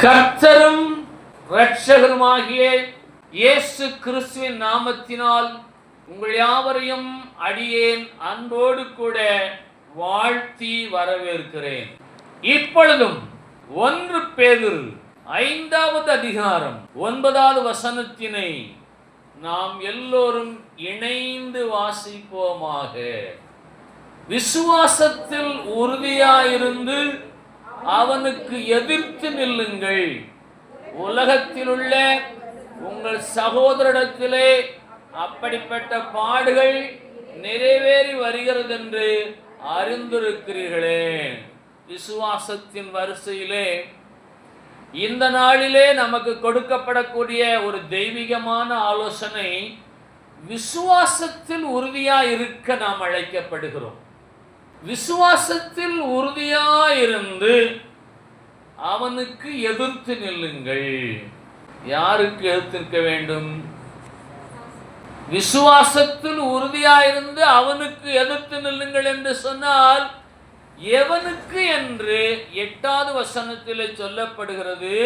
கர்த்தரும் இரட்சகருமாகிய இயேசு கிறிஸ்துவின் நாமத்தினால் உங்கள் யாவரையும் அடியேன் அன்போடு கூட வாழ்த்தி வரவேற்கிறேன். இப்பொழுதும் 1 பேதுரு 5வது அதிகாரம் 9வது வசனத்தினை நாம் எல்லோரும் இணைந்து வாசிப்போமாக. விசுவாசத்தில் உறுதியாயிருந்து அவனுக்கு எதிர்த்து நில்லுங்கள். உலகத்தில் உள்ள உங்கள் சகோதரிடத்திலே அப்படிப்பட்ட பாடுகள் நிறைவேறி வருகிறது என்று அறிந்திருக்கிறீர்களே. விசுவாசத்தின் வரிசையிலே இந்த நாளிலே நமக்கு கொடுக்கப்படக்கூடிய ஒரு தெய்வீகமான ஆலோசனை, விசுவாசத்தில் உறுதியாய் இருக்க நாம் அழைக்கப்படுகிறோம். விசுவாசத்தில் உறுதியாயிருந்து அவனுக்கு எதிர்த்து நில்லுங்கள். யாருக்கு எதிர்த்து நிற்க வேண்டும்? விசுவாசத்தில் உறுதியாயிருந்து அவனுக்கு எதிர்த்து நில்லுங்கள் என்று சொன்னால் எவனுக்கு என்று 8வது வசனத்தில் சொல்லப்படுகிறது.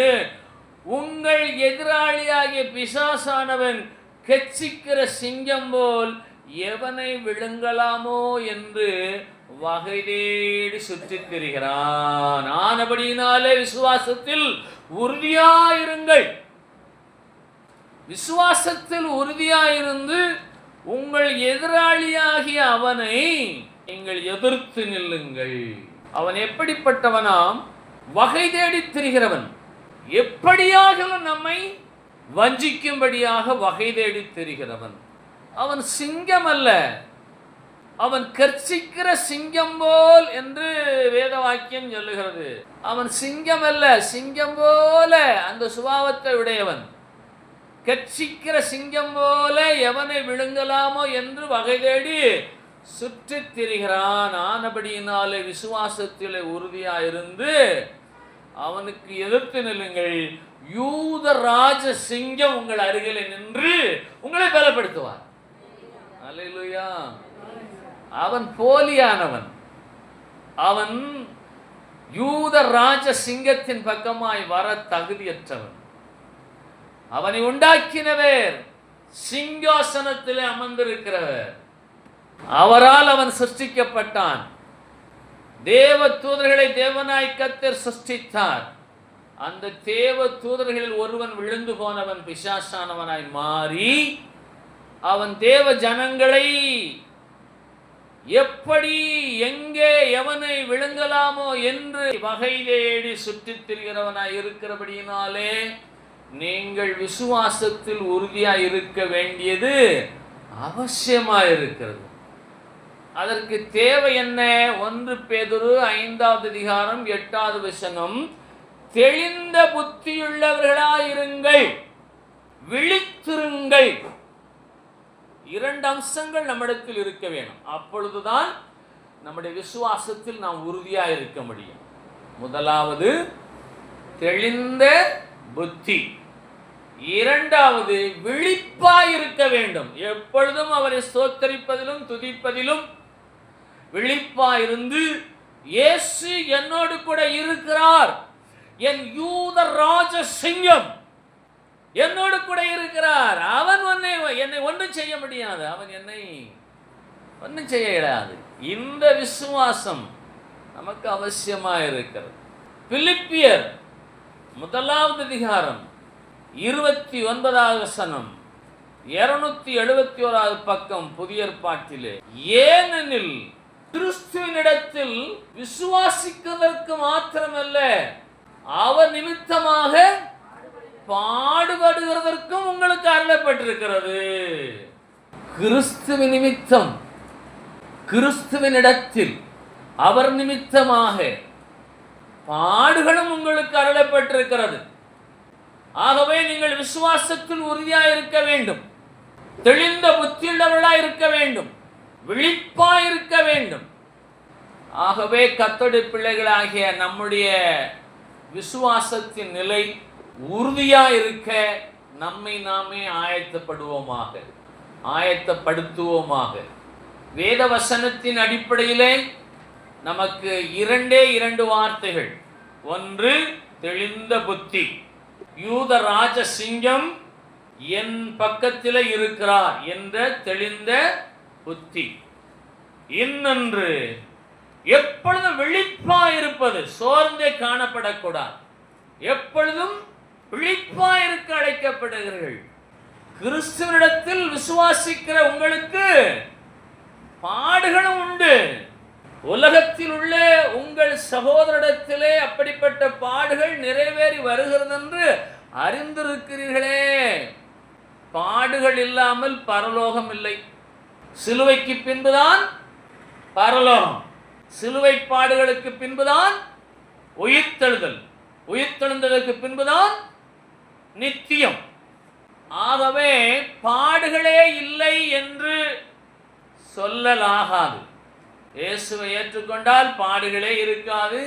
உங்கள் எதிராளியாகிய பிசாசானவன் கெச்சிக்கிற சிங்கம் போல் எவனை விழுங்கலாமோ என்று வகை தேடி சுற்றித் திரிகிறான். ஆனபடியினாலே விசுவாசத்தில் உறுதியாயிருங்கள். விசுவாசத்தில் உறுதியாயிருந்து உங்கள் எதிராளியாகிய அவனை நீங்கள் எதிர்த்து நில்லுங்கள். அவன் எப்படிப்பட்டவனாம்? வகை தேடி திரிகிறவன். எப்படியாகிலும் நம்மை வஞ்சிக்கும்படியாக வகை தேடி திரிகிறவன். அவன் சிங்கம் அல்ல, அவன் கர்ச்சிக்கிற சிங்கம் போல் என்று வேத வாக்கியம் சொல்லுகிறது. அவன் சிங்கம் அல்ல, சிங்கம் போல அந்த சுபாவத்தை உடையவன். கர்ச்சிக்கிற சிங்கம் போல எவனை விழுங்கலாமோ என்று வகை தேடி சுற்றித் திரிகிறான். ஆனபடியினாலே விசுவாசத்திலே உறுதியாயிருந்து அவனுக்கு எதிர்த்து நில்லுங்கள். யூத ராஜ சிங்கம் உங்கள் அருகிலே நின்று உங்களை பலப்படுத்துவார். அல்லேலூயா. அவன் போலியானவன். அவன் யூத ராஜ சிங்கத்தின் பக்கமாய் வர தகுதியற்றவன். அவனை உண்டாக்கினவர் சிங்காசனத்திலே அமர்ந்திருக்கிறவர். அவரால் அவன் சிருஷ்டிக்கப்பட்டான். தேவ தூதர்களை தேவனாய் கர்த்தர் சிருஷ்டித்தார். அந்த தேவ தூதர்களில் ஒருவன் விழுந்து போனவன் பிசாசானவனாய் மாறி அவன் தேவ ஜனங்களை எப்படி எங்கே எவனை விழுங்கலாமோ என்று வகை தேடி சுற்றித் திரிகிறவனாய் இருக்கிறபடியினாலே நீங்கள் விசுவாசத்தில் உறுதியாய் இருக்க வேண்டியது அவசியமாயிருக்கிறது. அதற்கு தேவை என்ன? 1 பேதுரு 5வது அதிகாரம் 8வது வசனம், தெளிந்த புத்தியுள்ளவர்களாயிருங்கள், விழித்திருங்கள். 2 அம்சங்கள் நம்மிடத்தில் இருக்க வேணும். அப்பொழுதுதான் நம்முடைய விசுவாசத்தில் நாம் உறுதியாக இருக்க முடியும். முதலாவது தெளிந்த புத்தி, 2வது விழிப்பாய் இருக்க வேண்டும். எப்பொழுதும் அவரை ஸ்தோத்தரிப்பதிலும் துதிப்பதிலும் விழிப்பாயிருந்து, இயேசு என்னோடு கூட இருக்கிறார், என் யூத ராஜ சிங்கம் என்னோடு கூட இருக்கிறார், அவன் என்னை ஒன்றும் செய்ய முடியாது, அவன் என்னை ஒன்றும் செய்ய இயலாது. இந்த விசுவாசம் நமக்கு அவசியமாக இருக்கிறது. பிலிப்பியர் 1வது அதிகாரம் 29வது வசனம், 271வது பக்கம் புதிய ஏற்பாட்டிலே, ஏனெனில் கிறிஸ்துவினிடத்தில் விசுவாசிக்கிறதற்கு மாத்திரமல்ல, அவர் நிமித்தமாக பாடுபடுகிறதற்கும் உங்களுக்கு அருளப்பட்டிருக்கிறது. கிறிஸ்துவின் நிமித்தம், கிறிஸ்துவினிடத்தில் அவர் நிமித்தமாக பாடுகளும் உங்களுக்கு அருளப்பட்டிருக்கிறது. ஆகவே நீங்கள் விசுவாசத்தில் உறுதியாய் இருக்க வேண்டும், தெளிந்த புத்தியுள்ளவர்களாய் இருக்க வேண்டும், விழிப்பாய் இருக்க வேண்டும். ஆகவே கர்த்தருடைய பிள்ளைகளாகிய நம்முடைய விசுவாசத்தின் நிலை உறுதியாய் இருக்க நம்மை நாமே ஆயத்தப்படுத்துவோமாக. வேத வசனத்தின் அடிப்படையிலே நமக்கு 2 வார்த்தைகள். ஒன்று தெளிந்த புத்தி. யூத ராஜ சிங்கம் என் பக்கத்தில் இருக்கிறார் என்ற தெளிந்த புத்தி. இன்னொன்று, எப்பொழுதும் விழிப்பாயிருப்பது, சோர்ந்தே காணப்படக்கூடாது. எப்பொழுதும் விழிப்பாயிருக்க அழைக்கப்படுகிறீர்கள். கிறிஸ்துவனிடத்தில் விசுவாசிக்கிற உங்களுக்கு பாடுகளும் உண்டு. உலகத்தில் உள்ள உங்கள் சகோதரிடத்திலே அப்படிப்பட்ட பாடுகள் நிறைவேறி வருகிறது என்று அறிந்திருக்கிறீர்களே. பாடுகள் இல்லாமல் பரலோகம் இல்லை. சிலுவைக்கு பின்புதான் பரலோகம். சிலுவை பாடுகளுக்கு பின்புதான் உயிர்த்தெழுதல். உயிர்த்தெழுந்ததற்கு பின்புதான் நித்தியம். ஆகவே பாடுகளே இல்லை என்று சொல்லலாகாது. இயேசுவை ஏற்றுக்கொண்டால் பாடுகளே இருக்காது,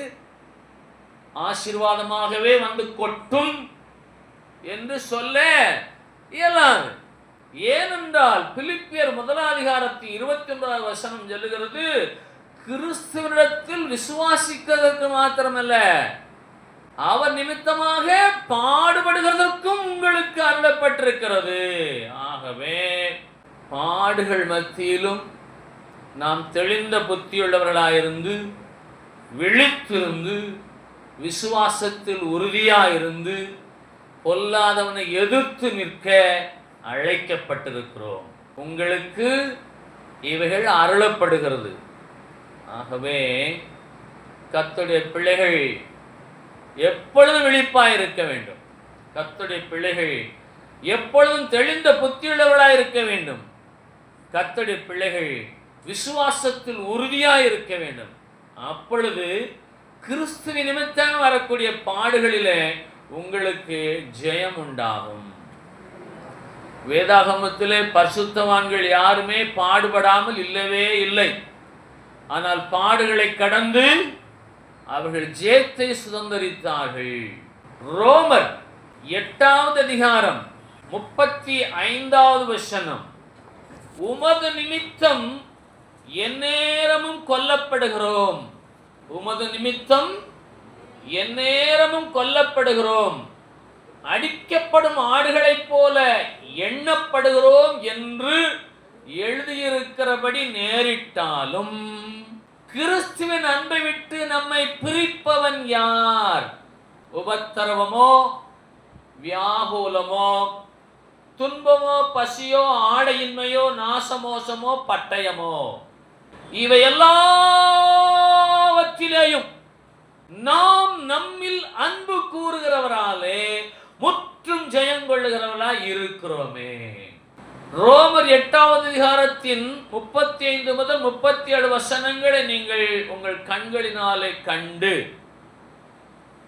ஆசீர்வாதமாகவே வந்து கொட்டும் என்று சொல்ல இயலாது. ஏனென்றால் பிலிப்பியர் 1:29 சொல்லுகிறது, கிறிஸ்துவனிடத்தில் விசுவாசிக்கிறதற்கு மாத்திரமல்ல, அவர் நிமித்தமாக பாடுபடுகிறதற்கும் உங்களுக்கு அருளப்பட்டிருக்கிறது. ஆகவே பாடுகள் மத்தியிலும் நாம் தெளிந்த புத்தியுள்ளவர்களாயிருந்து, விழித்திருந்து, விசுவாசத்தில் உறுதியாயிருந்து, பொல்லாதவனை எதிர்த்து நிற்க அழைக்கப்பட்டிருக்கிறோம். உங்களுக்கு இவைகள் அருளப்படுகிறது. ஆகவே கர்த்தருடைய பிள்ளைகள் எப்பொழுதும் விழிப்பாய் இருக்க வேண்டும். கர்த்தருடைய பிள்ளைகள் எப்பொழுதும் தெளிந்த புத்தியுள்ளவர்களாய் இருக்க வேண்டும். கர்த்தருடைய பிள்ளைகள் விசுவாசத்தில் உறுதியாய் இருக்க வேண்டும். அப்பொழுது கிறிஸ்துவ நிமித்தம் வரக்கூடிய பாடுகளிலே உங்களுக்கு ஜெயம் உண்டாகும். வேதாகமத்திலே பரிசுத்தவான்கள் யாருமே பாடுபடாமல் இல்லவே இல்லை. ஆனால் பாடுகளை கடந்து அவர்கள் ஜெயத்தை சுதந்தரித்தார்கள். ரோமர் 8:35 உமது நிமித்தம் எந்நேரமும் கொல்லப்படுகிறோம். உமது நிமித்தம் எந்நேரமும் கொல்லப்படுகிறோம், அடிக்கப்படும் ஆடுகளைப் போல எண்ணப்படுகிறோம் என்று எழுதியிருக்கிறபடி நேரிட்டாலும் கிறிஸ்துவின் அன்பை விட்டு நம்மை பிரிப்பவன் யார்? உபத்திரவமோ, வியாகுலமோ, துன்பமோ, பசியோ, ஆடையின்மையோ, நாசமோசமோ, பட்டயமோ, இவை எல்லாவற்றிலேயும் நாம் நம்மில் அன்பு கூறுகிறவராலே முற்றும் ஜெயங்கொள்ளுகிறவர்களாய் இருக்கிறோமே. ரோமர் 8:35 முதல் 37 நீங்கள் உங்கள் கண்களினாலே கண்டு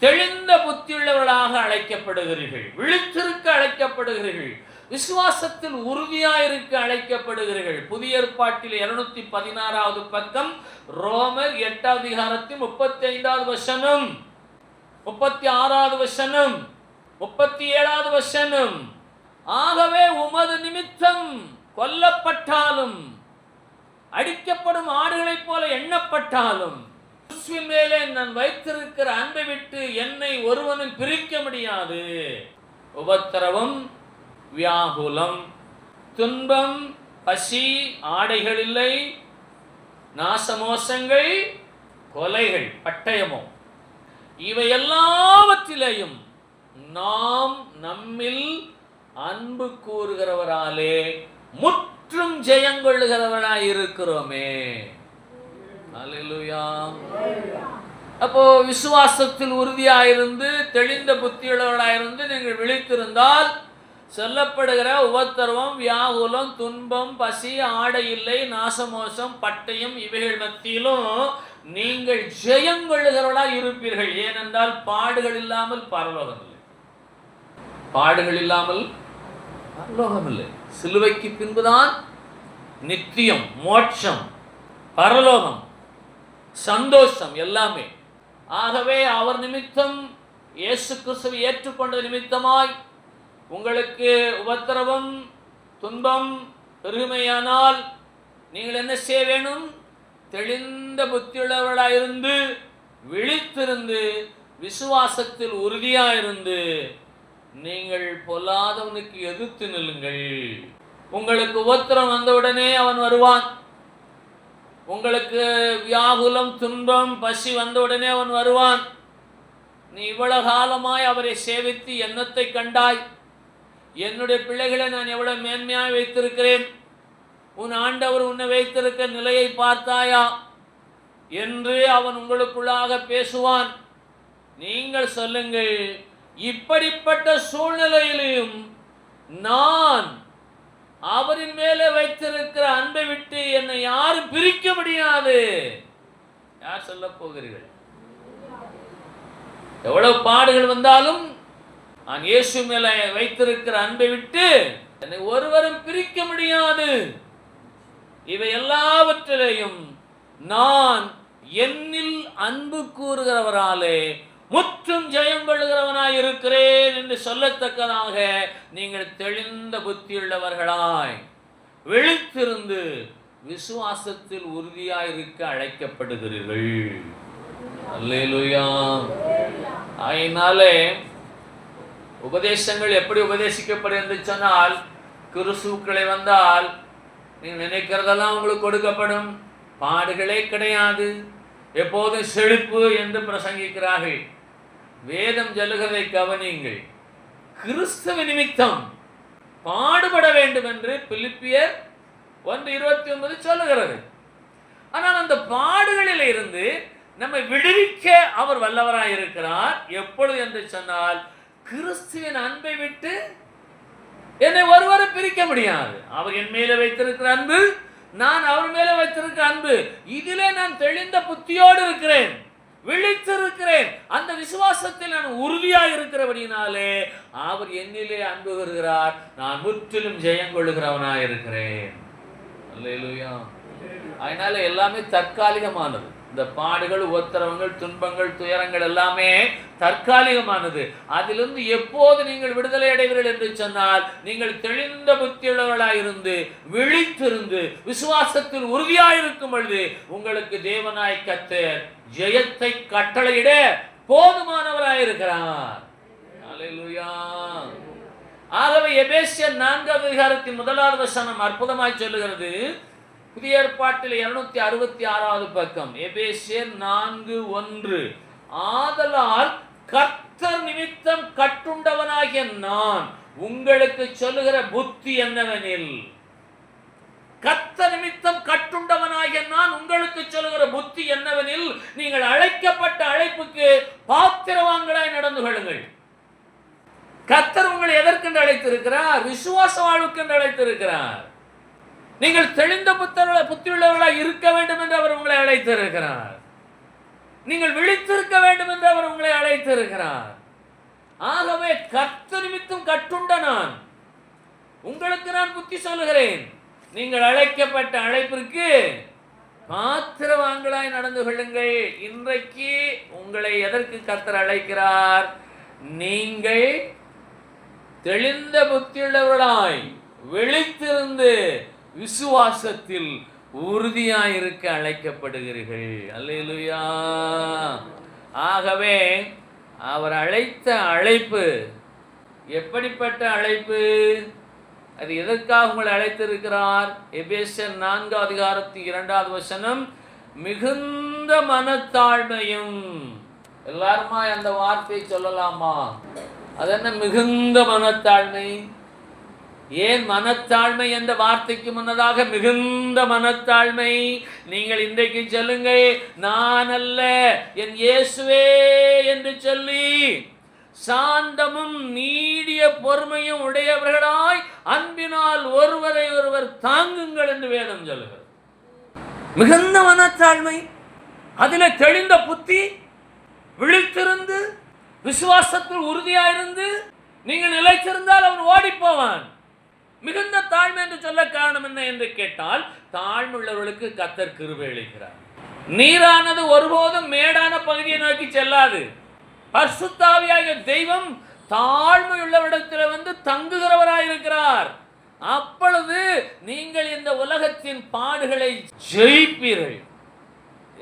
தெளிந்த புத்தியுள்ளவர்களாக அழைக்கப்படுகிறீர்கள், விழித்திருக்க அழைக்கப்படுகிறீர்கள், விசுவாசத்தில் உறுதியாயிருக்க அழைக்கப்படுகிறீர்கள். புதிய ஏற்பாட்டில் 216 பக்கம், ரோமர் 8:35, 36, 37. ஆகவே உமது நிமித்தம் கொல்லப்பட்டாலும், அடிக்கப்படும் ஆடுகளைப் போல எண்ணப்பட்டாலும், கிறிஸ்துவின் மேலே நான் வைத்திருக்கிற அன்பை விட்டு என்னை ஒருவனும் பிரிக்க முடியாது. உபத்திரவம், வியாகுலம், துன்பம், பசி, ஆடைகள் இல்லை, நாசமோசங்கள், கொலைகள், பட்டயமோ, இவை எல்லாவற்றிலேயும் நாம் நம்மில் அன்பு கூறுகிறவராலே முற்றும் ஜெயங்கொள்ளுகிறவராய் இருக்கிறோமே. அல்லேலூயா. அப்போ விசுவாசத்தில் உறுதியாயிருந்து தெளிந்த புத்தியுள்ளவர்களாயிருந்து நீங்கள் விழித்திருந்தால் சொல்லப்படுகிற உபத்திரவம், வியாகுலம், துன்பம், பசி, ஆடை இல்லை, நாசமோசம், பட்டயம் இவைகள் மத்தியிலும் நீங்கள் ஜெயங்கொள்ளுகிறவர்களாய் இருப்பீர்கள். ஏனென்றால் பாடுகள் இல்லாமல் பரலோகம் இல்லை. பாடுகள் இல்லாமல் பரலோகம் இல்லை. சிலுவைக்கு பின்புதான் நித்தியம், மோட்சம், பரலோகம், சந்தோஷம் எல்லாமே. ஆகவே அவர் நிமித்தம், இயேசு கிறிஸ்துவை ஏற்றுக்கொண்ட நிமித்தமாய் உங்களுக்கு உபத்திரவம், துன்பம் பெருமையானால் நீங்கள் என்ன செய்ய வேணும்? தெளிந்த புத்தியுள்ளவர்களாயிருந்து, விழித்திருந்து, விசுவாசத்தில் உறுதியாயிருந்து நீங்கள் பொல்லாதவனுக்கு எதிர்த்து நில்லுங்கள். உங்களுக்கு உபத்திரம் வந்தவுடனே அவன் வருவான். உங்களுக்கு வியாகுலம், துன்பம், பசி வந்தவுடனே அவன் வருவான். நீ இவ்வளவு காலமாய் அவரை சேவித்து என்னத்தை கண்டாய்? என்னுடைய பிள்ளைகளை நான் எவ்வளவு மேன்மையாய் வைத்திருக்கிறேன், உன் ஆண்டவர் உன்னை வைத்திருக்க நிலையை பார்த்தாயா என்று அவன் உங்களுக்குள்ளாக பேசுவான். நீங்கள் சொல்லுங்கள், இப்படிப்பட்ட சூழ்நிலையிலும் நான் அவரின் மேலே வைத்திருக்கிற அன்பை விட்டு என்னை யாரும் பிரிக்க முடியாது. யார் சொல்ல போகிறீர்கள்? எவ்வளவு பாடுகள் வந்தாலும் நான் இயேசு மேலே வைத்திருக்கிற அன்பை விட்டு என்னை ஒருவரும் பிரிக்க முடியாது. இவை எல்லாவற்றிலையும் நான் என்னில் அன்பு கூறுகிறவராலே முற்றும் ஜெயம் கொள்ளுகிறவனாய் இருக்கிறேன் என்று சொல்லத்தக்கதாக நீங்கள் தெளிந்த புத்தியுள்ளவர்களாய் விழித்திருந்து விசுவாசத்தில் உறுதியாய் இருக்க அழைக்கப்படுகிறீர்கள். அல்லேலூயா. அதனாலே உபதேசங்கள் எப்படி உபதேசிக்கப்படும் என்று சொன்னால், கிறிஸ்துவுக்குள்ளே வந்தால் நீங்கள் நினைக்கிறதெல்லாம் உங்களுக்கு கொடுக்கப்படும், பாடுகளே கிடையாது, எப்போதும் செழிப்பு என்று பிரசங்கிக்கிறார்கள். வேதம் சொல்லுகிறதை கவனியுங்கள். கிறிஸ்துவ நிமித்தம் பாடுபட வேண்டும் என்று பிலிப்பியர் 1:29 சொல்லுகிறது. ஆனால் அந்த பாடுகளில் இருந்து நம்மை விடுவிக்க அவர் வல்லவராய் இருக்கிறார். எப்பொழுது என்று சொன்னால், கிறிஸ்துவின் அன்பை விட்டு என்னை ஒருவரை பிரிக்க முடியாது. அவர் என் மேலே வைத்திருக்கிற அன்பு, நான் அவர் மேலே வைத்திருக்கிற அன்பு, இதிலே நான் தெளிந்த புத்தியோடு இருக்கிறேன், விழித்திருக்கிறேன். அந்த விசுவாசத்தில் நான் உறுதியாக இருக்கிறபடினாலே அவர் என்னிலே அன்பு வருகிறார், நான் முற்றிலும் ஜெயம் கொள்ளுகிறவனாக இருக்கிறேன். அல்லேலூயா. அதனால எல்லாமே தற்காலிகமானது. இந்த பாடுகள், உத்தரவுகள், துன்பங்கள், துயரங்கள் எல்லாமே தற்காலிகமானது. அதிலிருந்து எப்போது நீங்கள் விடுதலை அடைவீர்கள் என்று சொன்னால், நீங்கள் தெளிந்த புத்தியுள்ளவர்களாயிருந்து விழித்திருந்து விசுவாசத்தில் உறுதியாயிருக்கும் பொழுது உங்களுக்கு தேவனாய் கர்த்தர் ஜெயத்தை கட்டளையிட போதுமானவராயிருக்கிறார். அல்லேலூயா. ஆகவே எபேசியர் 4:1 முதலாவது வசனம் அற்புதமாய் சொல்லுகிறது. புதிய ஏற்பாட்டில் 266வது பக்கம், எபேசியர் 4:1. ஆதலால் கர்த்தர் நிமித்தம் கட்டுண்டவனாகிய நான் உங்களுக்கு சொல்லுகிற புத்தி என்னவெனில், கர்த்தர் நிமித்தம் கட்டுண்டவனாகிய நான் உங்களுக்கு சொல்லுகிற புத்தி என்னவெனில், நீங்கள் அழைக்கப்பட்ட அழைப்புக்கு பாத்திரவான்களாய் நடந்து கொள்ளுங்கள். கர்த்தர் உங்களை எதற்கென்று அழைத்திருக்கிறார்? விசுவாச வாழ்வுக்கென்று அழைத்திருக்கிறார். நீங்கள் தெளிந்த புத்தியுள்ளவர்களாக இருக்க வேண்டும் என்று அவர் உங்களை அழைத்திருக்கிறார். நீங்கள் விழித்திருக்க வேண்டும் என்று அவர் உங்களை அழைத்திருக்கிறார். ஆகவே கர்த்தர் நிமித்தம் கட்டுண்ட நான் உங்களுக்கு நான் புத்தி சொல்லுகிறேன். நீங்கள் அழைக்கப்பட்ட அழைப்பிற்கு பாத்திரவான்களாய் நடந்து கொள்ளுங்கள். இன்றைக்கு உங்களை எதற்கு கர்த்தர் அழைக்கிறார்? நீங்கள் தெளிந்த புத்தியுள்ளவர்களாய் விழித்திருந்து விசுவாசத்தில் உறுதியாயிருக்க அழைக்கப்படுகிறீர்கள். அல்லேலூயா. ஆகவே அவர் அழைத்த அழைப்பு எப்படிப்பட்ட அழைப்பு? அது எதற்காக உங்களை அழைத்திருக்கிறார்? எபேசியர் 4:2 வசனம், மிகுந்த மனத்தாழ்மையும். எல்லாருமா அந்த வார்த்தையை சொல்லலாமா? அது என்ன மிகுந்த மனத்தாழ்மை? ஏன் மனத்தாழ்மை என்ற வார்த்தைக்கு முன்னதாக மிகுந்த மனத்தாழ்மை? நீங்கள் இன்றைக்கு சொல்லுங்க, நான் அல்ல என் இயேசுவே என்று சொல்லி சாந்தமும் நீடிய பொறுமையும் உடையவர்களாய் அன்பினால் ஒருவரை ஒருவர் தாங்குங்கள் என்று வேதம் சொல்லுகிறது. மிகுந்த மனத்தாழ்மை, அதில் தெளிந்த புத்தி, விழித்திருந்து விசுவாசத்தில் உறுதியாயிருந்து நீங்கள் நிலைத்திருந்தால் அவன் ஓடி போவான். மிகுந்த தாழ்மை என்று சொல்ல காரணம் என்ன என்று கேட்டால், தாழ்மையுள்ளவர்களுக்கு கர்த்தர் கிருபை அளிக்கிறார். நீரானது ஒருபோதும் மேடான பகுதியை நோக்கி செல்லாது. பரிசுத்த ஆவியாகிய தெய்வம் தாழ்மையுள்ளவரிடத்தில் வந்து தங்குகிறவராயிருக்கிறார். அப்பொழுது நீங்கள் இந்த உலகத்தின் பாடுகளை ஜெயிப்பீர்கள்.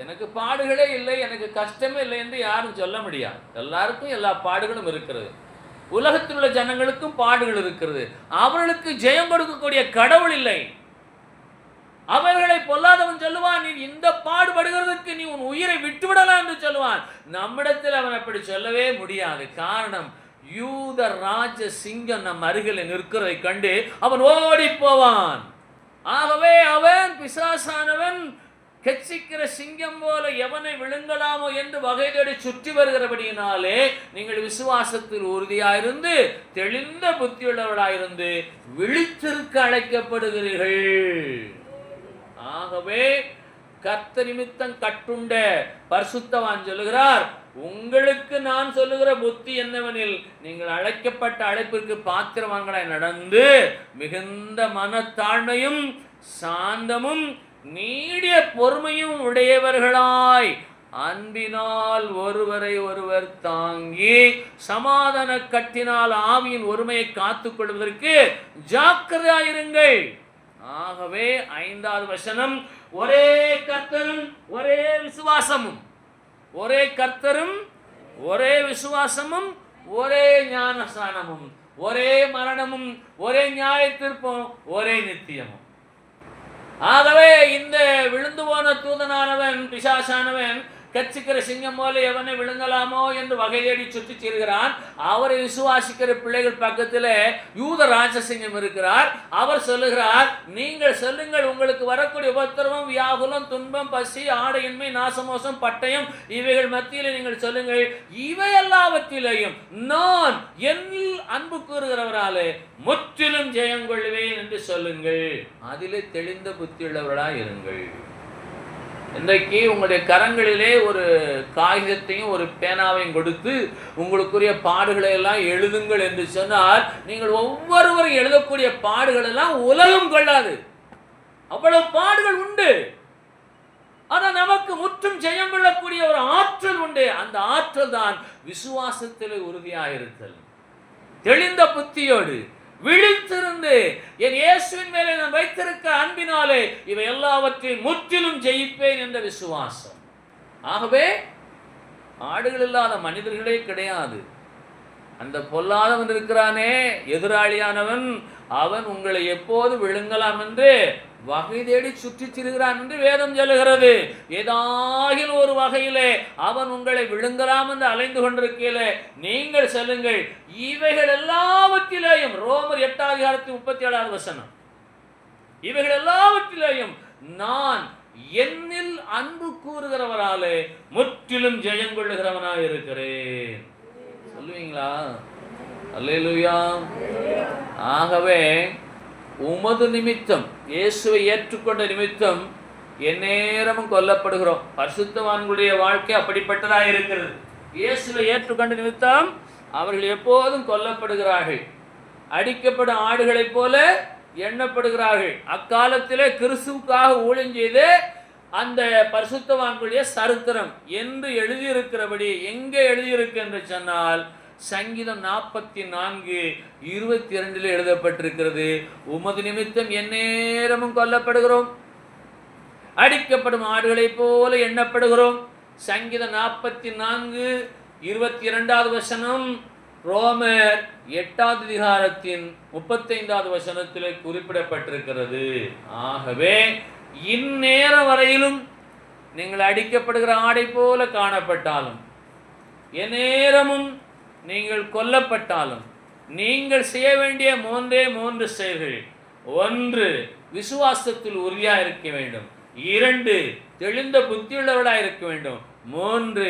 எனக்கு பாடுகளே இல்லை, எனக்கு கஷ்டமே இல்லை என்று யாரும் சொல்ல முடியாது. எல்லாருக்கும் எல்லா பாடுகளும் இருக்கிறது. உலகத்தில் உள்ள ஜனங்களுக்கும் பாடுகள் இருக்கிறது. அவர்களுக்கு ஜெயம் கொடுக்கக்கூடிய கடவுள் இல்லை. அவர்களை பொல்லாதவன் சொல்லுவான், நீ இந்த பாடுபடுகிறதுக்கு நீ உன் உயிரை விட்டுவிடலாம் என்று சொல்லுவான். நம்மிடத்தில் அவன் அப்படி சொல்லவே முடியாது. காரணம், யூத ராஜ சிங்கம் நம் அருகில் நிற்கிறதை கண்டு அவன் ஓடி போவான். ஆகவே அவன் பிசாசானவன் கெச்சிக்கிற சிங்கம் போல எவனை விழுங்கலாமோ என்று வகை தேடி சுற்றி வருகிறபடியினாலே நீங்கள் விசுவாசத்தில் உறுதியாயிருந்து தெளிந்த புத்தியுள்ளவர்களாயிருந்து விழித்திருக்க அழைக்கப்படுகிறீர்கள். ஆகவே கர்த்தர் நிமித்தம் கட்டுண்ட பரிசுத்தவான் சொல்லுகிறார், உங்களுக்கு நான் சொல்லுகிற புத்தி என்னவெனில், நீங்கள் அழைக்கப்பட்ட அழைப்பிற்கு பாத்திரவான்களாய் நடந்து மிகுந்த மனத்தாழ்மையும் சாந்தமும் நீடிய பொறுமையும் உடையவர்களாய் அன்பினால் ஒருவரை ஒருவர் தாங்கி சமாதான கட்டினால் ஆவியின் ஒருமையை காத்துக் கொள்வதற்கு ஜாக்கிரதையாயிருங்கள். ஆகவே 5வது வசனம், ஒரே கர்த்தரும் ஒரே விசுவாசமும், ஒரே கர்த்தரும் ஒரே விசுவாசமும் ஒரே ஞானஸ்நானமும் ஒரே மரணமும் ஒரே நியாய தீர்ப்பும் ஒரே நித்தியமும். ஆகவே இந்த விழுந்து போன தூதனானவன் பிசாசானவன் கச்சிக்கிற சிங்கம் போல எவனை விழுங்கலாமோ என்று வகை தேடி சுற்றி செல்கிறான். அவரை விசுவாசிக்கிற பிள்ளைகள் பக்கத்தில் யூத ராஜசிங்கம் இருக்கிறார். அவர் சொல்லுகிறார், நீங்கள் சொல்லுங்கள், உங்களுக்கு வரக்கூடிய உபத்திரவம், வியாகுலம், துன்பம், பசி, ஆடையின்மை, நாசமோசம், பட்டயம் இவைகள் மத்தியில் நீங்கள் சொல்லுங்கள், இவை எல்லாவற்றிலேயும் நான் என்னில் அன்பு கூறுகிறவராலே முற்றிலும் ஜெயம் கொள்வேன் என்று சொல்லுங்கள். அதிலே தெளிந்த புத்தியுள்ளவர்களாய் இருங்கள். இன்றைக்கு உங்களுடைய கரங்களிலே ஒரு காகிதத்தையும் ஒரு பேனாவையும் கொடுத்து உங்களுக்குரிய பாடுகளை எல்லாம் எழுதுங்கள் என்று சொன்னால், நீங்கள் ஒவ்வொருவரும் எழுதக்கூடிய பாடுகள் எல்லாம் உலகம் கொள்ளாது. அவ்வளவு பாடுகள் உண்டு. ஆனால் நமக்கு முற்றும் ஜெயம் கொள்ளக்கூடிய ஒரு ஆற்றல் உண்டு. அந்த ஆற்றல் தான் விசுவாசத்தில் உறுதியாயிருத்தல், தெளிந்த புத்தியோடு விழித்திருந்து என் இயேசுவின் மேலே நான் வைத்திருக்க அன்பினாலே இவை எல்லாவற்றையும் முற்றிலும் ஜெயிப்பேன் என்ற விசுவாசம். ஆகவே ஆடுகள் இல்லாத மனிதர்களே கிடையாது. அந்த பொல்லாதவன் இருக்கிறானே, எதிராளியானவன், அவன் உங்களை எப்போது விழுங்கலாம் என்று வகை தேடி சுற்றி திரிகிறான் என்று வேதம் சொல்லுகிறது. ஏதாகிலும் ஒரு வகையிலே அவன் உங்களை விழுங்கலாம் என்று அலைந்து கொண்டிருக்கீங்களே, நீங்கள் சொல்லுங்கள், இவைகள் எல்லாவற்றிலேயும், ரோமர் 8:37 வசனம், இவைகள் எல்லாவற்றிலேயும் நான் என்னில் அன்பு கூறுகிறவராலே முற்றிலும் ஜெயம் கொள்ளுகிறவனாக இருக்கிறேன். சொல்லுவீங்களா? அல்லேலூயா. ஆகவே உமது நிமித்தம், இயேசுவை ஏற்றுக்கொண்ட நிமித்தம் எந்நேரமும் கொல்லப்படுகிறோம். பரிசுத்தவான்களுடைய வாழ்க்கை அப்படிப்பட்டதாக இருக்கிறது. இயேசுவை ஏற்றுக்கொண்ட நிமித்தம் அவர்கள் எப்போதும் கொல்லப்படுகிறார்கள். அடிக்கப்படும் ஆடுகளைப் போல எண்ணப்படுகிறார்கள். அக்காலத்திலே கிறிஸ்துவுக்காக ஊழியம் செய்து அந்த பரிசுத்தவான்களுடைய சரித்திரம் என்று எழுதியிருக்கிறபடி எங்கே எழுதியிருக்கு என்று சொன்னால், சங்கீதம் 44:22 எழுதப்பட்டிருக்கிறது. உமது நிமித்தம் எந்நேரமும் கொல்லப்படுகிறோம், அடிக்கப்படும் ஆடுகளைப் போல எண்ணப்படுகிறோம். சங்கீதம் 44:22 வசனம் ரோமர் 8:35 வசனத்திலே குறிப்பிடப்பட்டிருக்கிறது. ஆகவே இந்நேரம் வரையிலும் நீங்கள் அடிக்கப்படுகிற ஆடை போல காணப்பட்டாலும், எந்நேரமும் நீங்கள் கொல்லப்பட்டாலும், நீங்கள் செய்ய வேண்டிய 3 செயல்கள்: 1, விசுவாசத்தில் உறுதியாக இருக்க வேண்டும். 2, தெளிந்த புத்தியுள்ளவர்களாக இருக்க வேண்டும். 3,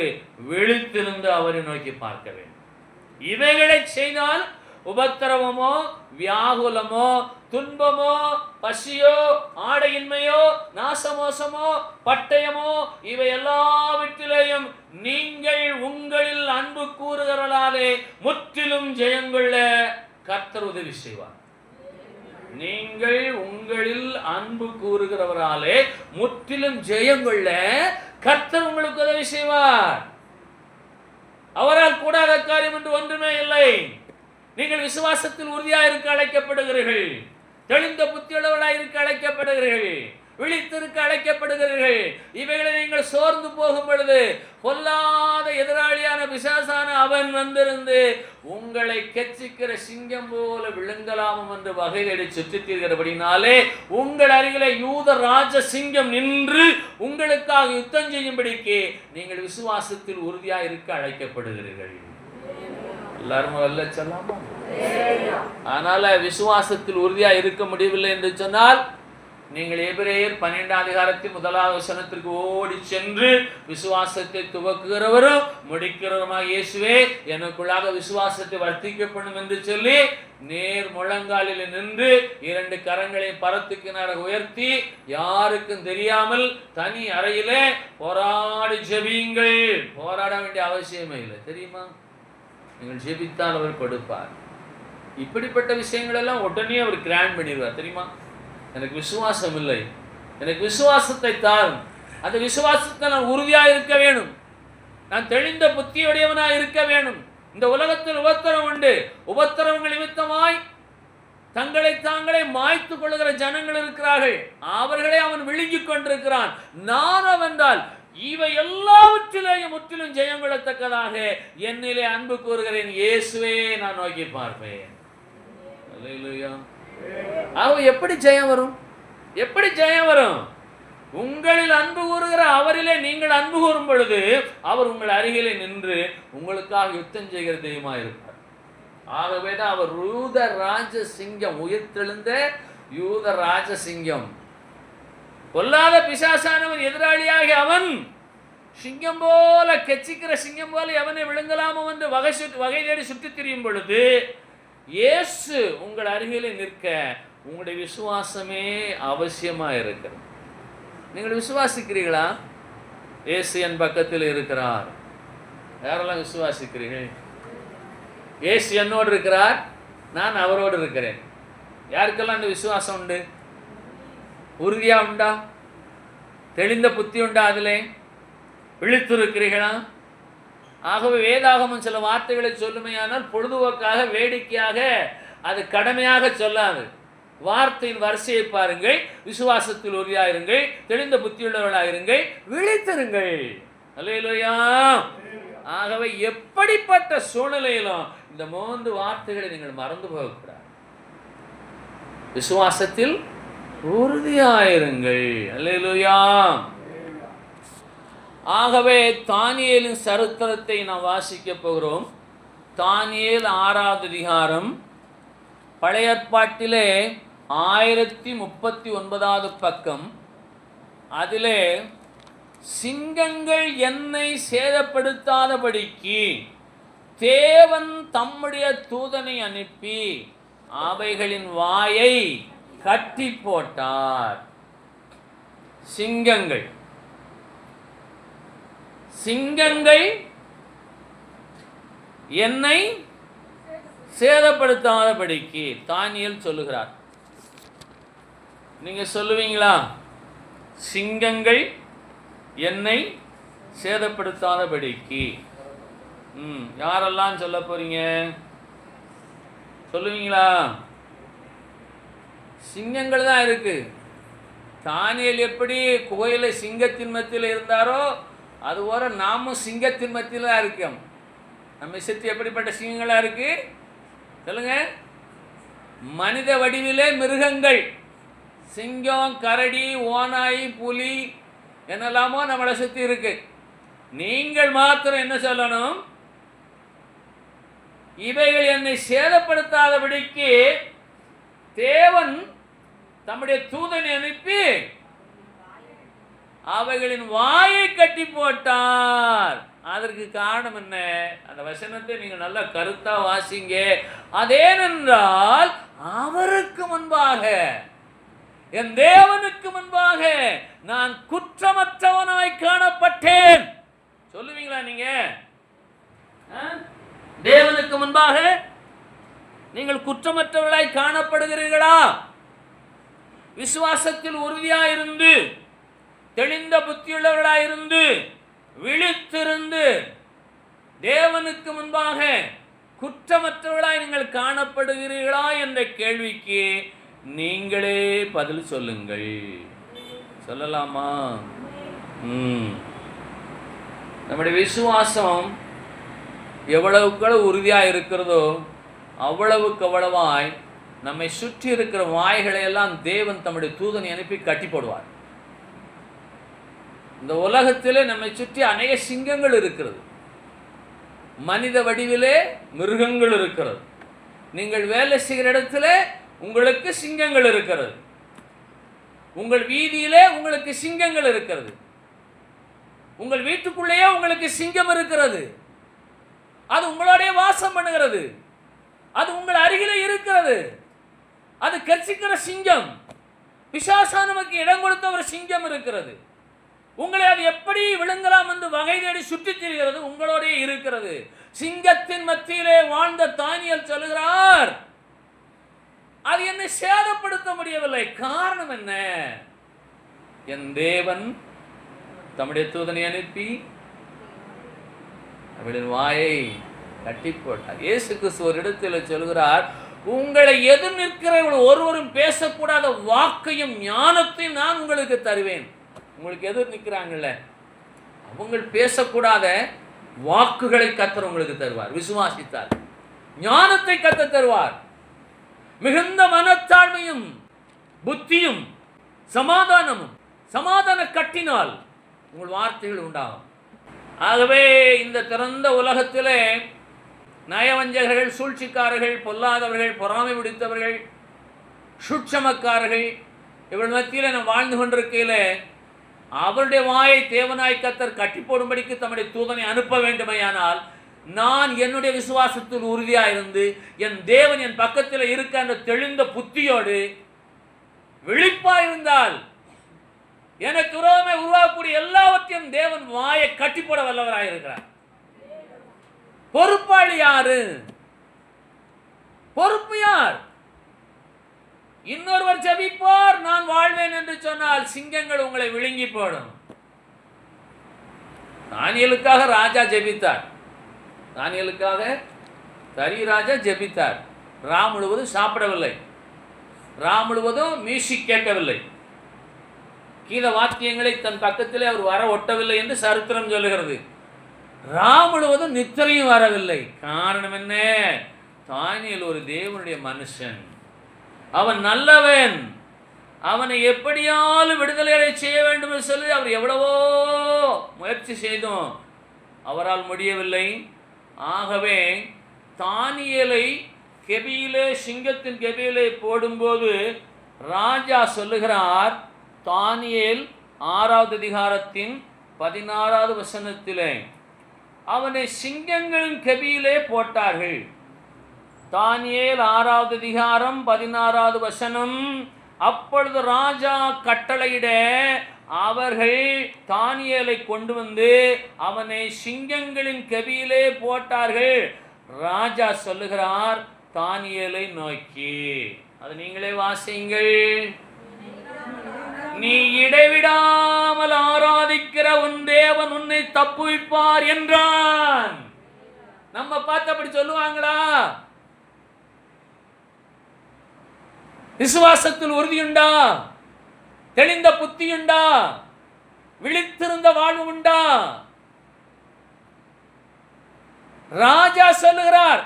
விழித்திருந்து அவரை நோக்கி பார்க்க வேண்டும். இவைகளை செய்தால் உபத்திரவமோ, வியாகுலமோ, துன்பமோ, பசியோ, ஆடையின்மையோ, நாசமோசமோ, பட்டயமோ, இவை எல்லாவற்றிலேயும் நீங்கள் உங்களில் அன்பு கூறுகிறவர்களாலே முற்றிலும் ஜெயங்கொள்ள கர்த்தர் உதவி செய்வார். நீங்கள் உங்களில் அன்பு கூறுகிறவராலே முற்றிலும் ஜெயங்கொள்ள கர்த்தர் உங்களுக்கு உதவி செய்வார். அவரால் கூடாத காரியம் என்று ஒன்றுமே இல்லை. நீங்கள் விசுவாசத்தில் உறுதியாக இருக்க அழைக்கப்படுகிறீர்கள், தெளிந்த புத்தியுள்ளவர்களாக இருக்க அழைக்கப்படுகிறீர்கள். விழித்திருக்க அழைக்கப்படுகிறீர்கள். இவைகளை நீங்கள் சோர்ந்து போகும் பொழுது பொல்லாத எதிராளியான பிசாசான அவன் வந்திருந்து உங்களை கெச்சிக்கிற சிங்கம் போல விழுங்கலாமும் என்று வகை தேடி சுற்றித் தீர்கிறபடினாலே உங்கள் அருகிலே யூத ராஜ சிங்கம் நின்று உங்களுக்காக யுத்தம் செய்யும்படிக்கு நீங்கள் விசுவாசத்தில் உறுதியாக இருக்க அழைக்கப்படுகிறீர்கள். எல்லாரும் அல்ல சொல்லாமா? அதனால விசுவாசத்தில் உறுதியா இருக்க முடியவில்லை என்று சொன்னால் நீங்கள் எபிரேயர் 12:1 ஓடி சென்று விசுவாசத்தை துவக்குகிறவரும் முடிக்கிறவருமாக இயேசுவே எனக்குள்ளாக விசுவாசத்தை வர்த்திக்கப்படும் என்று சொல்லி நேர் முழங்காலில் நின்று 2 கரங்களை பரத்துக்கு நேராக உயர்த்தி யாருக்கும் தெரியாமல் தனி அறையிலே போராடி ஜெபியுங்கள். போராட வேண்டிய அவசியமே இல்லை, தெரியுமா? நீங்கள் ஜெபித்தால் அவர் கொடுப்பார். இப்படிப்பட்ட விஷயங்கள் எல்லாம் உடனே அவர் கிராண்ட் பண்ணிடுவார், தெரியுமா? எனக்கு விசுவாசம் இல்லை, எனக்கு விசுவாசத்தை தாரும். அந்த விசுவாசத்தை நான் உறுதியாக இருக்க வேணும், நான் தெளிந்த புத்தியுடையவனாக இருக்க வேணும். இந்த உலகத்தில் உபத்திரம் உண்டு. உபத்திரவங்கள் நிமித்தமாய் தங்களை தாங்களே மாய்த்து கொள்ளுகிற ஜனங்கள் இருக்கிறார்கள். அவர்களை அவன் விழுங்கிக் கொண்டிருக்கிறான். நானும் என்றால் இவை எல்லாவற்றிலேயும் முற்றிலும் ஜெயம் கொள்ளத்தக்கதாக என்னிலே அன்பு கூறுகிறேன். இயேசுவே நான் நோக்கி பார்ப்பேன். அல்லேலூயா. எப்படி ஜெயம் வரும்? எப்படி ஜெயம் வரும்? உங்களில் அன்பு கூறுகிற அவரிலே நீங்கள் அன்பு கூறும் பொழுது அவர் உங்கள் அருகிலே நின்று உங்களுக்காக யுத்தம் செய்கிற தெய்வமாக இருப்பார். ஆகவேதான் அவர் யூத ராஜ சிங்கம், உயிர்த்தெழுந்த யூத ராஜ சிங்கம். பொல்லாத பிசாசானவன் எதிராளியாகி அவன் சிங்கம் போல கெச்சிக்கிற சிங்கம் போல அவனை விழுங்கலாமோ என்று வகை தேடி சுற்றி திரியும் பொழுது இயேசு உங்கள் அருகிலே நிற்க உங்களுடைய விசுவாசமே அவசியமா இருக்கிறது. நீங்கள் விசுவாசிக்கிறீர்களா? இயேசு என் பக்கத்தில் இருக்கிறார். யாரெல்லாம் விசுவாசிக்கிறீர்கள்? இயேசு என்னோடு இருக்கிறார், நான் அவரோடு இருக்கிறேன். யாருக்கெல்லாம் இந்த விசுவாசம் உண்டு? உறுதியா உண்டா? தெளிந்த புத்தி உண்டா? அதிலே விழித்திருக்கிறீர்களா? ஆகவே வேதாகமம் சில வார்த்தைகளை சொல்லுமையானால் பொழுதுபோக்காக வேடிக்கையாக அது கடமையாக சொல்லாது. வார்த்தையின் வரிசையை பாருங்கள். விசுவாசத்தில் உறுதியாயிருங்கள், தெளிந்த புத்தியுள்ளவர்களாயிருங்கள், விழித்திருங்கள். அல்லேலூயா. ஆகவே எப்படிப்பட்ட சூழ்நிலையிலும் இந்த 3 வார்த்தைகளை நீங்கள் மறந்து போகக்கூடாது. விசுவாசத்தில் உறுதியாயிருங்கள். அல்லேலூயா. ஆகவே தானியேலின் சரித்திரத்தை நாம் வாசிக்க போகிறோம். தானியேல் 6வது அதிகாரம், பழைய ஏற்பாட்டிலே 1039வது பக்கம். அதிலே சிங்கங்கள் என்னை சேதப்படுத்தாதபடிக்கு தேவன் தம்முடைய தூதனை அனுப்பி அவைகளின் வாயை கட்டி போட்டார். சிங்கங்கள் என்னை சேதப்படுத்தாதபடிக்கு தானியேல் சொல்லுகிறார். நீங்க சொல்லுவீங்களா? சிங்கங்கள் என்னை சேதப்படுத்தாதபடிக்கு. யாரெல்லாம் சொல்ல போறீங்க? சொல்லுவீங்களா? சிங்கங்கள் தான் இருக்கு. தானியேல் எப்படி குகையில சிங்கத்தின் மத்தியில் இருந்தாரோ அதுபோல நாமும் சிங்கத்தின் மத்தியில் தான் இருக்கோம். நம்ம சுற்றி எப்படிப்பட்ட சிங்கங்களா இருக்கு சொல்லுங்க? மனித வடிவிலே மிருகங்கள், சிங்கம், கரடி, ஓநாய், புலி என்னெல்லாமோ நம்மளை சுற்றி இருக்கு. நீங்கள் மாத்திரம் என்ன சொல்லணும்? இவைகள் என்னை சேதப்படுத்தாதபடிக்கு தேவன் தம்முடைய தூதனை அனுப்பி அவைகளின் வாயை கட்டி போட்டார். அதற்கு காரணம் என்ன? அந்த வசனத்தை நீங்க நல்லா கருத்தா வாசிங்க. அதேனென்றால் அவருக்கு முன்பாக, என் தேவனுக்கு முன்பாக நான் குற்றமற்றவனாய் காணப்பட்டேன். சொல்லுவீங்களா நீங்க? தேவனுக்கு முன்பாக நீங்கள் குற்றமற்றவர்களாய் காணப்படுகிறீர்களா? விசுவாசத்தில் உறுதியாயிருந்து, தெளிந்த புத்தியுள்ளவர்களாயிருந்து, விழித்திருந்து தேவனுக்கு முன்பாக குற்றமற்றவர்களாய் நீங்கள் காணப்படுகிறீர்களா என்ற கேள்விக்கு நீங்களே பதில் சொல்லுங்கள். சொல்லலாமா? நம்முடைய விசுவாசம் எவ்வளவுக்கு உறுதியாக இருக்கிறதோ அவ்வளவுக்கு அவ்வளவாய் நம்மை சுற்றி இருக்கிற வாய்களை எல்லாம் தேவன் தம்முடைய தூதனை அனுப்பி கட்டி போடுவார். இந்த உலகத்திலே நம்மை சுற்றி அநேக சிங்கங்கள் இருக்கிறது, மனித வடிவிலே மிருகங்கள் இருக்கிறது. நீங்கள் வேலை செய்கிற இடத்துல உங்களுக்கு சிங்கங்கள் இருக்கிறது, உங்கள் வீதியிலே உங்களுக்கு சிங்கங்கள் இருக்கிறது, உங்கள் வீட்டுக்குள்ளேயே உங்களுக்கு சிங்கம் இருக்கிறது. அது உங்களோடைய வாசம் பண்ணுகிறது, அது உங்கள் அருகிலே இருக்கிறது. அது கர்ச்சிக்கிற சிங்கம், பிசாசானவனுக்கு இடம் கொடுத்த ஒரு சிங்கம் இருக்கிறது. உங்களை அது எப்படி விழுங்கலாம் என்று வகை தேடி சுற்றித் திரிகிறது, உங்களோடே இருக்கிறது. சிங்கத்தின் மத்தியிலே வாழ்ந்த தானியேல் சொல்லுகிறார், அது என்னை சேதப்படுத்த முடியவில்லை. காரணம் என்ன? என் தேவன் தம்முடைய தூதனை அனுப்பி அவளின் வாயை கட்டி போட்டார். இயேசு கிறிஸ்து ஒரு இடத்தில் சொல்கிறார், உங்களை எதிர் நிற்கிறவர்கள் ஒருவரும் பேசக்கூடாத வாக்கையும் ஞானத்தையும் நான் உங்களுக்கு தருவேன். உங்களுக்கு எதிர் நிற்கிறாங்கல்ல, அவங்க பேசக்கூடாத வாக்குகளை கர்த்தர் உங்களுக்கு தருவார். விசுவாசித்தார் ஞானத்தை கர்த்தர் தருவார். மிகுந்த மனத்தாழ்மையும் புத்தியும் சமாதானமும், சமாதான கட்டினால் உங்கள் வார்த்தைகள் உண்டாகும். ஆகவே இந்த திறந்த உலகத்திலே நயவஞ்சகர்கள், சூழ்ச்சிக்காரர்கள், பொல்லாதவர்கள், பொறாமை பிடித்தவர்கள், சூட்சமக்காரர்கள், இவர்கள் மத்தியில் நாம் வாழ்ந்து கொண்டிருக்கையில் அவருடைய வாயை தேவனாய் கர்த்தர் கட்டி போடும்படிக்கு தம்முடைய தூதனை அனுப்ப வேண்டுமையானால் நான் என்னுடைய விசுவாசத்தில் உறுதியாக இருந்து என் தேவன் என் பக்கத்தில் இருக்க அந்த தெளிந்த புத்தியோடு விழிப்பாக இருந்தால் எனக்கு விரோதமே உருவாகக்கூடிய எல்லாவற்றையும் தேவன் வாயை கட்டி போட வல்லவராக இருக்கிறார். பொறுப்பாளி யாரு? பொறுப்பு யார்? இன்னொருவர் ஜெபிப்பார், நான் வாழ்வேன் என்று சொன்னால் சிங்கங்கள் உங்களை விழுங்கி போடும். தானியேலுக்காக ராஜா ஜெபித்தார், தானியேலுக்காக தரி ராஜா ஜெபித்தார். ராம் முழுவதும் சாப்பிடவில்லை, ராம் முழுவதும் மியூசிக் கேட்கவில்லை, கீத வாத்தியங்களை தன் பக்கத்திலே அவர் வர ஒட்டவில்லை என்று சரித்திரம் சொல்லுகிறது. ராம் முழுவதும் நித்திரையும் வரவில்லை. காரணம் என்ன? தானியேல் ஒரு தேவனுடைய மனுஷன், அவன் நல்லவன், அவனை எப்படியாலும் விடுதலை செய்ய வேண்டும் என்று சொல்லி அவர் எவ்வளவோ முயற்சி செய்தோம், அவரால் முடியவில்லை. ஆகவே தானியேலை கெபியிலே, சிங்கத்தின் கெபியிலே போடும்போது ராஜா சொல்லுகிறார், தானியேல் 6வது அதிகாரத்தின் 16வது வசனத்திலே அவனை சிங்கங்களின் கெபியிலே போட்டார்கள். தானியேல் 6வது அதிகாரம் 16வது வசனம். அப்பொழுது ராஜா கட்டளையிட அவர்கள் தானியேலை கொண்டு வந்து அவனை சிங்கங்களின் கெபியிலே போட்டார்கள். ராஜா சொல்லுகிறார் தானியேலை நோக்கி, அது நீங்களே வாசியுங்கள், நீ இடைவிடாமல் ஆராதிக்கிற உன் தேவன் உன்னை தப்புவிப்பார் என்றான். நம்ம பார்த்தபடி சொல்லுவாங்களா? விசுவாசத்தில் உறுதியுண்டா? தெளிந்த புத்தியுண்டா? விழித்திருந்த வாழ்வு உண்டா? ராஜா சொல்லுகிறார்,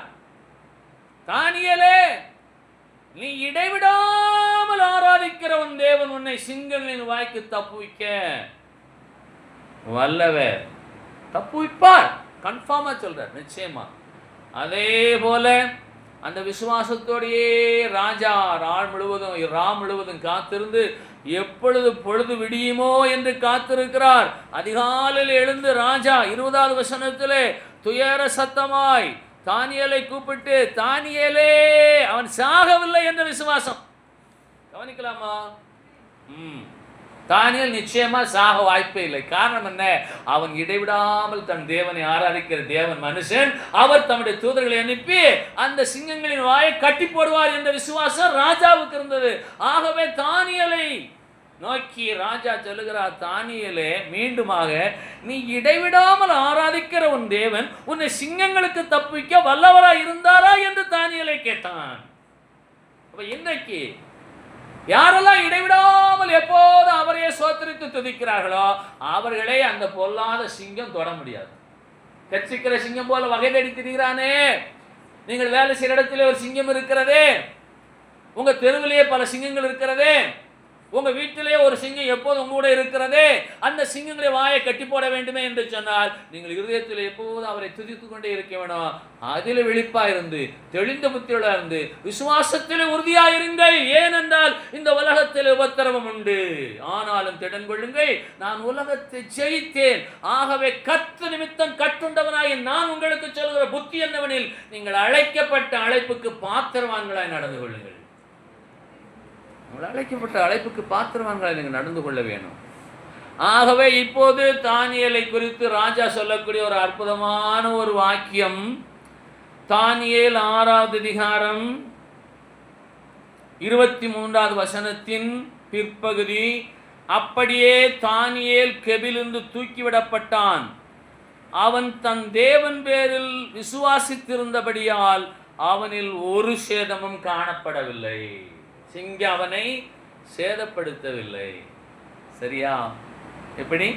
தானியேலே, நீ இடைவிடாமல் ஆராதிக்கிற உன் தேவன் உன்னை சிங்கங்களின் வாய்க்கு தப்புவிக்க வல்லவர், தப்புவிப்பார். கன்ஃபார்மா சொல்றார், நிச்சயமா. அதே போல அந்த விசுவாசத்தோடையே ராஜா ராம் முழுவதும் காத்திருந்து எப்பொழுது பொழுது விடியுமோ என்று காத்திருக்கிறார். அதிகாலையில் எழுந்து ராஜா 20வது வசனத்திலே துயர சத்தமாய் தானியேலை கூப்பிட்டு, தானியேலே, அவன் சாகவில்லை என்ற விசுவாசம். கவனிக்கலாமா? தானியேல் நிச்சயமா சாக வாய்ப்பே இல்லை. காரணம் என்ன? அவன் இடைவிடாமல் தன் தேவனை ஆராதிக்கிற தேவன் மனுஷன். அவர் தம்முடைய தூதர்களை அனுப்பி அந்த சிங்கங்களின் வாயை கட்டி போடுவார் என்ற விசுவாசம் ராஜாவுக்கு இருந்தது. ஆகவே தானியேலை நோக்கி ராஜா சொல்லுகிறார், தானியேலே, மீண்டுமாக நீ இடைவிடாமல் ஆராதிக்கிற உன் தேவன் உன்னை சிங்கங்களுக்கு தப்புவிக்க வல்லவராய் இருந்தாரா என்று தானியேலை கேட்டான். அப்ப இன்னைக்கு யாரெல்லாம் இடைவிடாமல் எப்போதும் அவரையே சோத்திரித்து துதிக்கிறார்களோ அவர்களை அந்த பொல்லாத சிங்கம் தொட முடியாது. கட்சிக்கிற சிங்கம் போல வகை தேடி திரிகிறானே. நீங்கள் வேலை செய்கிற இடத்துல ஒரு சிங்கம் இருக்கிறதே, உங்க தெருவிலேயே பல சிங்கங்கள் இருக்கிறதே, உங்க வீட்டிலேயே ஒரு சிங்கம் எப்போதும் உங்களோட இருக்கிறதே. அந்த சிங்கங்களை வாயை கட்டி போட வேண்டுமே என்று சொன்னால் நீங்கள் இருதயத்தில் எப்போதும் அவரை துதித்துக் கொண்டே இருக்க வேணும். அதில் விழிப்பா இருந்து, தெளிந்த புத்தியோட இருந்து, விசுவாசத்தில் உறுதியாயிருங்கள். ஏனென்றால் இந்த உலகத்தில் உபத்திரவம் உண்டு, ஆனாலும் திடன் கொள்ளுங்கள், நான் உலகத்தை ஜெயித்தேன். ஆகவே கர்த்தர் நிமித்தம் கட்டுண்டவனாய் நான் உங்களுக்கு சொல்கிற புத்தி என்னவெனில், நீங்கள் அழைக்கப்பட்ட அழைப்புக்கு பாத்திரவான்களாய் நடந்து கொள்ளுங்கள். அழைக்கப்பட்ட அழைப்புக்கு பாத்திரவான்களை நீங்கள் நடந்து கொள்ள வேணும். ஆகவே இப்போது தானியேலை குறித்து ராஜா சொல்லக்கூடிய ஒரு அற்புதமான ஒரு வாக்கியம், தானியேல் 6வது அதிகாரம் 23வது வசனத்தின் பிற்பகுதி. அப்படியே தானியேல் கெபிலிருந்து தூக்கிவிடப்பட்டான். அவன் தன் தேவன் பேரில் விசுவாசித்திருந்தபடியால் அவனில் ஒரு சேதமும் காணப்படவில்லை. சிங்கம் அவனை சேதப்படுத்தவில்லை. சரியா? எப்படி?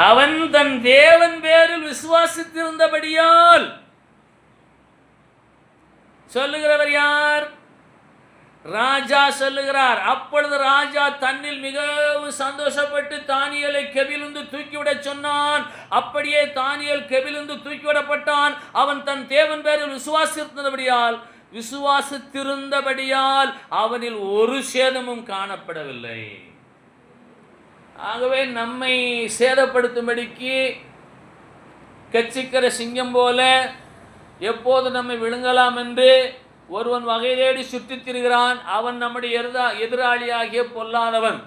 அவன் தன் தேவன் பேரில் விசுவாசித்திருந்தபடியால். சொல்லுகிறவர் யார்? ராஜா சொல்லுகிறார். அப்பொழுது ராஜா தன்னில் மிகவும் சந்தோஷப்பட்டு தானியேலை கெபிலிருந்து தூக்கிவிட சொன்னான். அப்படியே தானியேல் கெபிலிருந்து தூக்கிவிடப்பட்டான். அவன் தன் தேவன் பேரில் விசுவாசித்திருந்தபடியால் அவனில் ஒரு சேதமும் காணப்படவில்லை. ஆகவே நம்மை சேதப்படுத்தும்படிக்கு கட்சிக்கிற சிங்கம் போல எப்போது நம்மை விழுங்கலாம் என்று ஒருவன் வகை தேடி சுற்றித் திரிகிறான். அவன் நம்முடைய எதிராளியாகிய பொல்லாதவன்.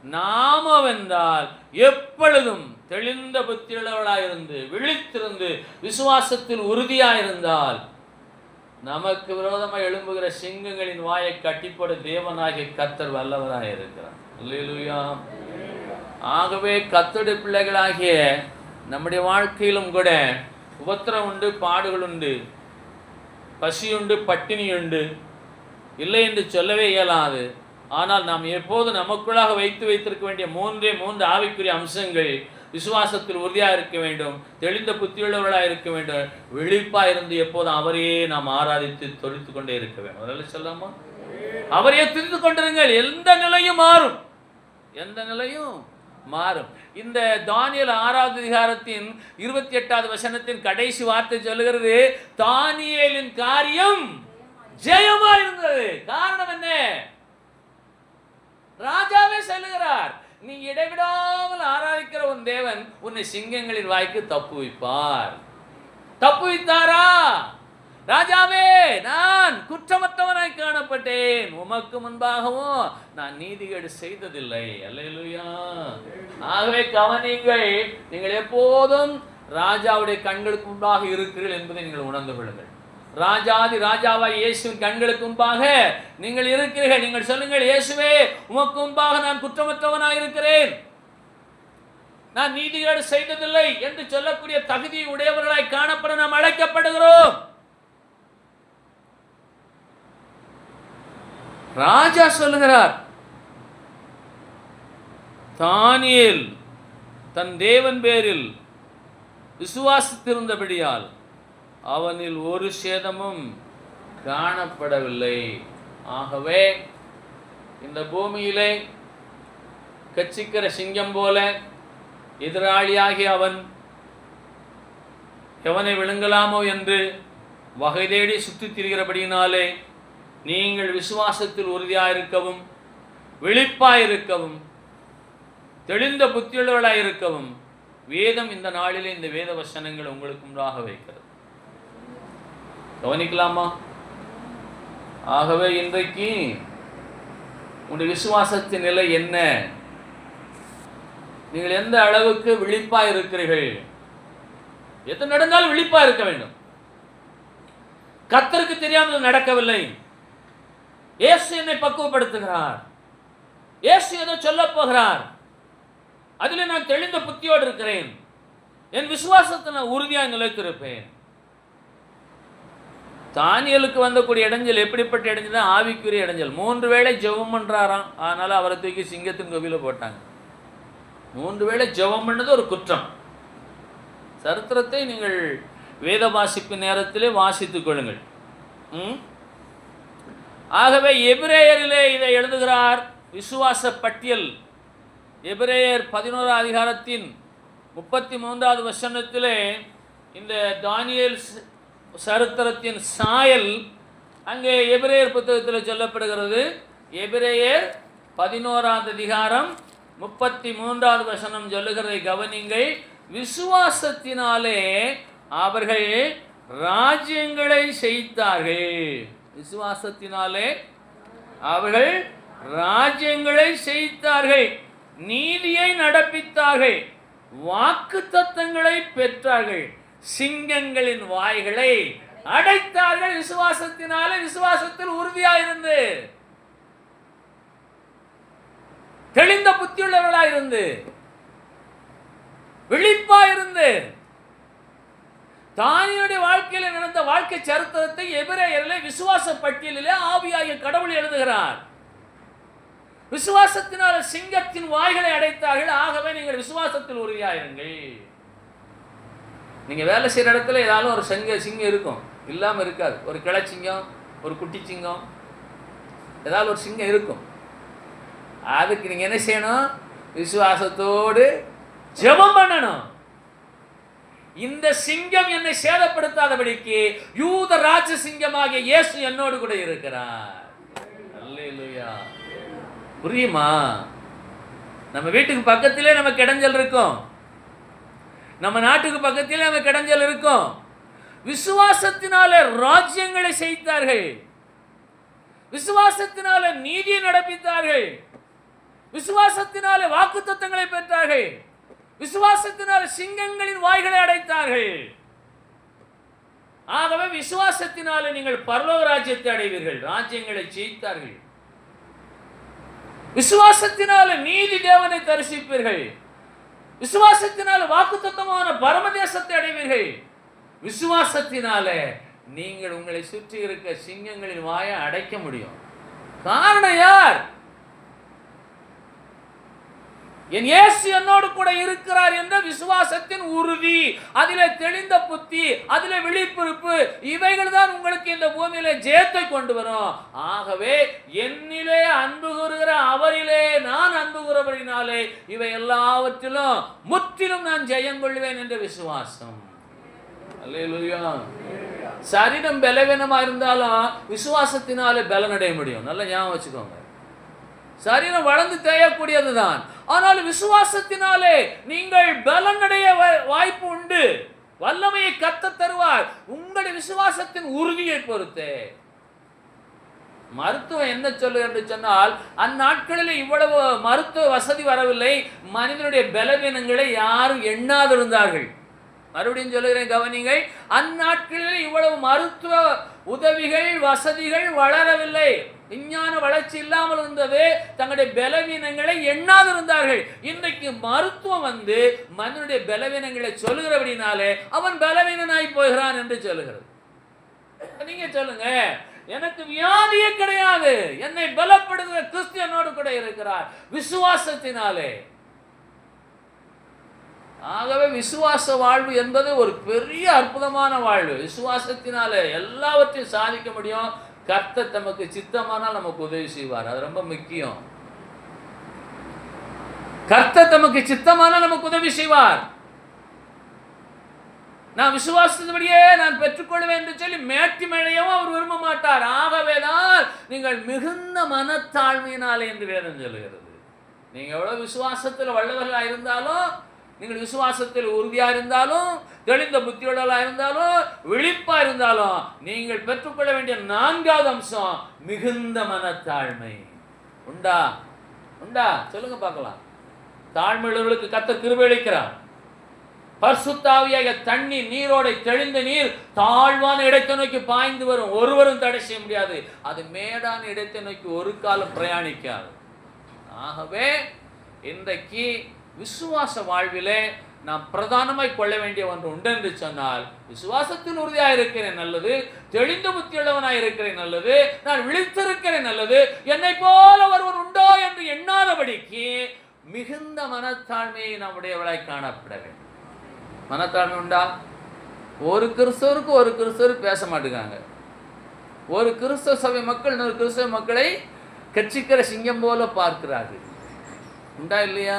நாம வென்றால் எப்பொழுதும் தெளிந்த புத்தியுள்ளவளாயிருந்து, விழித்திருந்து, விசுவாசத்தில் உறுதியாயிருந்தால் நமக்கு விரோதமாக எழும்புகிற சிங்கங்களின் வாயை கட்டிப்போட தேவனாகிய கர்த்தர் வல்லவராக இருக்கிறார். அல்லேலூயா. ஆகவே கர்த்தருடைய பிள்ளைகளாகிய நம்முடைய வாழ்க்கையிலும் கூட உபத்திரம் உண்டு, பாடுகள் உண்டு, பசியுண்டு, பட்டினி உண்டு, இல்லை என்று சொல்லவே இயலாது. ஆனால் நாம் எப்போது நமக்குள்ளாக வைத்திருக்க வேண்டிய மூன்று ஆவிக்குரிய அம்சங்கள்: விசுவாசத்தில் உறுதியாக இருக்க வேண்டும், தெளிந்த புத்தியுள்ளவர்களாக இருக்க வேண்டும், விழிப்பாக இருந்து எப்போதும் அவரையே நாம் ஆராதித்து தொழித்து கொண்டே இருக்க வேண்டும். அதெல்லாம் சொல்லாமா? அவரையே துதித்து கொண்டிருங்கள். எந்த நிலையும் மாறும், எந்த நிலையும் மாறும். இந்த தானியேல் 6வது அதிகாரத்தின் 28வது வசனத்தின் கடைசி வார்த்தை சொல்லுகிறது, தானியேலின் காரியம் ஜெயமா இருந்தது. காரணம் என்ன? ராஜாவே சொல்லுகிறார், நீ இடைவிடாமல் ஆராதிக்கிற உன் தேவன் உன்னை சிங்கங்களின் வாய்க்கு தப்புவிப்பார். தப்புவித்தாரா? ராஜாவே, நான் குற்றமற்றவனாய் காணப்பட்டேன், உமக்கு முன்பாகவும் நான் நீதிகேடு செய்ததில்லை. அல்லேலூயா. ஆகவே கவனிங்கள், நீங்கள் எப்போதும் ராஜாவுடைய கண்களுக்கு முன்பாக இருக்கிறீர்கள் என்பதை நீங்கள் உணர்ந்து கொள்ளுங்கள். ராஜாதி ராஜாவாய் இயேசுவின் கண்களுக்கு முன்பாக நீங்கள் இருக்கிறீர்கள். நீங்கள் சொல்லுங்கள், இயேசுவே, உமக்கு முன்பாக நான் குற்றமற்றவனாய் இருக்கிறேன், நான் நீதிகேடு செய்ததில்லை என்று சொல்லக்கூடிய தகுதி உடையவர்களாய் காணப்பட நாம் அழைக்கப்படுகிறோம். ராஜா சொல்லுகிறார், தானியேல் தன் தேவன் பேரில் விசுவாசித்திருந்தபடியால் அவனில் ஒரு சேதமும் காணப்படவில்லை. ஆகவே இந்த பூமியிலே கட்சிக்கிற சிங்கம் போல எதிராளியாகி அவன் எவனை விழுங்கலாமோ என்று வகை தேடி சுற்றித் திரிகிறபடியினாலே நீங்கள் விசுவாசத்தில் உறுதியாயிருக்கவும், விழிப்பாயிருக்கவும், தெளிந்த புத்தியுள்ளவர்களாயிருக்கவும் வேதம் இந்த நாளிலே இந்த வேத வசனங்கள் உங்களுக்கு முன்பாக வைக்கிறது. கவனிக்கலாமா? ஆகவே இன்றைக்கு உங்களுடைய விசுவாசத்தின் நிலை என்ன? நீங்கள் எந்த அளவுக்கு விழிப்பா இருக்கிறீர்கள்? எது நடந்தாலும் விழிப்பா இருக்க வேண்டும். கர்த்தருக்கு தெரியாமல் நடக்கவில்லை. இயேசு என்னை பக்குவப்படுத்துகிறார், இயேசு ஏதோ சொல்ல போகிறார், அதில் நான் தெளிந்த புத்தியோடு இருக்கிறேன், என் விசுவாசத்தை நான் உறுதியாக நிலைத்திருப்பேன். தானியலுக்கு வந்தக்கூடிய இடைஞ்சல் எப்படிப்பட்ட இடைஞ்சல்? ஆவிக்குரிய இடைஞ்சல். 3 வேளை ஜெபம் பண்ணுறாராம், அதனால் அவரை தூக்கி சிங்கத்தின் கோவிலில் போட்டாங்க. 3 வேளை ஜெபம் பண்ணது ஒரு குற்றம். சரித்திரத்தை நீங்கள் வேத வாசிப்பு நேரத்திலே வாசித்துக் கொள்ளுங்கள். ஆகவே எபிரேயரிலே இதை எழுதுகிறார். விசுவாச பட்டியல் எபிரேயர் 11 அதிகாரத்தின் 33வது வசனத்திலே இந்த தானியேல் சரித்திரத்தின் சாயல் அங்கே எபிரேயர் புத்தகத்தில் சொல்லப்படுகிறது. எபிரேயர் 11 அதிகாரம் 33வது வசனம் சொல்லுகிறதை கவனிங்கள். விசுவாசத்தினாலே அவர்கள் ராஜ்யங்களை செய்தார்கள். விசுவாசத்தினாலே அவர்கள் ராஜ்யங்களை செய்தார்கள், நீதியை நடப்பித்தார்கள், வாக்குத்தத்தங்களை பெற்றார்கள், சிங்கங்களின் வாய்களை அடைத்தார்கள். விசுவாசத்தினாலே, விசுவாசத்தில் உறுதியாயிருந்து, தெளிந்த புத்தியுள்ளவர்களாயிருந்து, விழிப்பாயிருந்து, தானியனுடைய வாழ்க்கையில் நடந்த வாழ்க்கை சரித்திரத்தை எபிரேயரிலே விசுவாச பட்டியலிலே ஆவியாகிய கடவுள் எழுதுகிறார். விசுவாசத்தினால் சிங்கத்தின் வாய்களை அடைத்தார்கள். ஆகவே நீங்கள் விசுவாசத்தில் உறுதியாயிருங்கள். நீங்க வேலை செய்யற இடத்துல ஏதாவது ஒரு சிங்கம் இருக்கும், இல்லாம இருக்காது. ஒரு கிளை சிங்கம், ஒரு குட்டி சிங்கம், ஏதாவது ஒரு சிங்கம் இருக்கும். அதுக்கு நீங்க என்ன செய்யணும்? விசுவாசத்தோடு ஜெபம் பண்ணணும். இந்த சிங்கம் என்னை சேதப்படுத்தாதபடிக்கு யூத ராஜ சிங்கமாகிய இயேசு என்னோடு கூட இருக்கிறார். அல்லேலூயா. புரியுமா? நம்ம வீட்டுக்கு பக்கத்திலே நமக்கு இடைஞ்சல் இருக்கும், நம்ம நாட்டுக்கு பக்கத்திலே நமக்கு இடைஞ்சல் இருக்கும். விசுவாசத்தினாலே ராஜ்யங்களை செய்தார்கள், விசுவாசத்தினாலே நீதியை நடப்பித்தார்கள், விசுவாசத்தினாலே வாக்குத்தத்தங்களை பெற்றார்கள், விசுவாசத்தினாலே சிங்கங்களின் வாய்களை அடைத்தார்கள். ஆகவே விசுவாசத்தினாலே நீங்கள் பரலோக ராஜ்யத்தை அடைவீர்கள். ராஜ்யங்களை ஜெயித்தார்கள். விசுவாசத்தினாலே நீதி தேவனை தரிசிப்பீர்கள். விசுவாசத்தினாலே வாக்குத்தத்தமான பரமதேசத்தை அடைவீர்கள். விசுவாசத்தினாலே நீங்கள் உங்களை சுற்றி இருக்க சிங்கங்களின் வாயை அடைக்க முடியும். காரணம் யார்? என் இயேசு என்னோடு கூட இருக்கிறார் என்ற விசுவாசத்தின் உறுதி, அதிலே தெளிந்த புத்தி, அதிலே விழிப்புறுப்பு, இவைகள் தான் உங்களுக்கு இந்த பூமியிலே ஜெயத்தை கொண்டு வரும். ஆகவே என்னிலே அன்பு கூறுகிற அவரிலே நான் அன்பு கூறுவதினாலே இவை எல்லாவற்றிலும் முற்றிலும் நான் ஜெயம் கொள்வேன் என்ற விசுவாசம். அல்லேலூயா. சரீரம் பலவீனமா இருந்தாலும் விசுவாசத்தினாலே பலனடைய முடியும். நல்லா ஞாபகம் வச்சுக்கோங்க. சரீரம் வளர்ந்து தேயக்கூடியதுதான், ஆனால் விசுவாசத்தினாலே நீங்கள் பலனடைய வாய்ப்பு உண்டு. வல்லமையை கர்த்தர் தருவார் உங்களுடைய விசுவாசத்தின் உறுதியை பொறுத்து. மருத்துவம் என்ன சொல்லுகிறது என்று சொன்னால், அந்நாட்களில் இவ்வளவு மருத்துவ வசதி வரவில்லை. மனிதனுடைய பலவீனங்களை யாரும் எண்ணாதிருந்தார்கள். மறுபடியும் சொல்லுகிறேன், கவனிங்கள். அந்நாட்களில் இவ்வளவு மருத்துவ உதவிகள் வசதிகள் வளரவில்லை, விஞ்ஞான வளர்ச்சி இல்லாமல் இருந்தது. தங்களுடைய பலவீனங்களை எண்ணாதிருந்தார்கள். இன்றைக்கு மருத்துவம் வந்து மனிதனுடைய பலவீனங்களை சொல்லுகிறபடினாலே அவன் பலவீனனாய் போகிறான் என்று சொல்லுகிறது. நீங்க சொல்லுங்க, எனக்கு வியாதியே கிடையாது, என்னை பலப்படுகிற கிறிஸ்து என்னோடு கூட இருக்கிறார் விசுவாசத்தினாலே. ஆகவே விசுவாச வாழ்வு என்பது ஒரு பெரிய அற்புதமான வாழ்வு. விசுவாசத்தினாலே எல்லாவற்றையும் சாதிக்க முடியும். கர்த்தர் தமக்கு சித்தமானால் நமக்கு உதவி செய்வார். அது ரொம்ப முக்கியம். கர்த்தர் தமக்கு சித்தமானால் நமக்கு உதவி செய்வார். நான் விசுவாசத்தின்படியே நான் பெற்றுக்கொள்வேன் என்று சொல்லி மேட்டி மேடையவும் அவர் விரும்ப மாட்டார். ஆகவேதான் நீங்கள் மிகுந்த மனத்தாழ்மையினாலே என்று வேதம் சொல்லுகிறது. நீங்க எவ்வளவு விசுவாசத்தில் வல்லவர்களாக இருந்தாலும், நீங்கள் விசுவாசத்தில் உறுதியா இருந்தாலும், தெளிந்த புத்தியுள்ளவர்களா இருந்தாலும், விழிப்பா இருந்தாலும், நீங்கள் பெற்றுக்கொள்ள வேண்டிய 4வது அம்சம் மிகுந்த மனத்தாழ்மை. உண்டா? உண்டா? சொல்லுங்க பார்க்கலாம். தாழ்மையுள்ளவர்களுக்கு கர்த்தர் கிருபை அளிக்கிறார். பரிசுத்த ஆவியாகிய தண்ணீர், நீரோடை, தெளிந்த நீர் தாழ்வான இடத்தை நோக்கி பாய்ந்து வரும், ஒருவரும் தடை செய்ய முடியாது. அது மேடான இடத்தை நோக்கி ஒரு காலம் பிரயாணிக்காது. ஆகவே இன்றைக்கு விசுவாச வாழ்விலே நாம் பிரதானமாய் கொள்ள வேண்டிய ஒன்று உண்டு என்று சொன்னால், விசுவாசத்தில் உறுதியாக இருக்கிறேன் நல்லது, தெளிந்த புத்தியுள்ளவனாய் இருக்கிறேன் நல்லது, நான் விழித்திருக்கிறேன் நல்லது, என்னை போல ஒருவர் உண்டோ என்று எண்ணாதபடிக்கு மிகுந்த மனத்தாழ்மையை நம்முடையவளாய் காணப்பட வேண்டும். மனத்தாழ்மை உண்டா? ஒரு கிறிஸ்தவருக்கு பேச மாட்டேங்காங்க. ஒரு கிறிஸ்தவ சபை மக்கள் இன்னொரு கிறிஸ்தவ மக்களை கட்சிக்கிற சிங்கம் போல பார்க்கிறார்கள். உண்டா இல்லையா?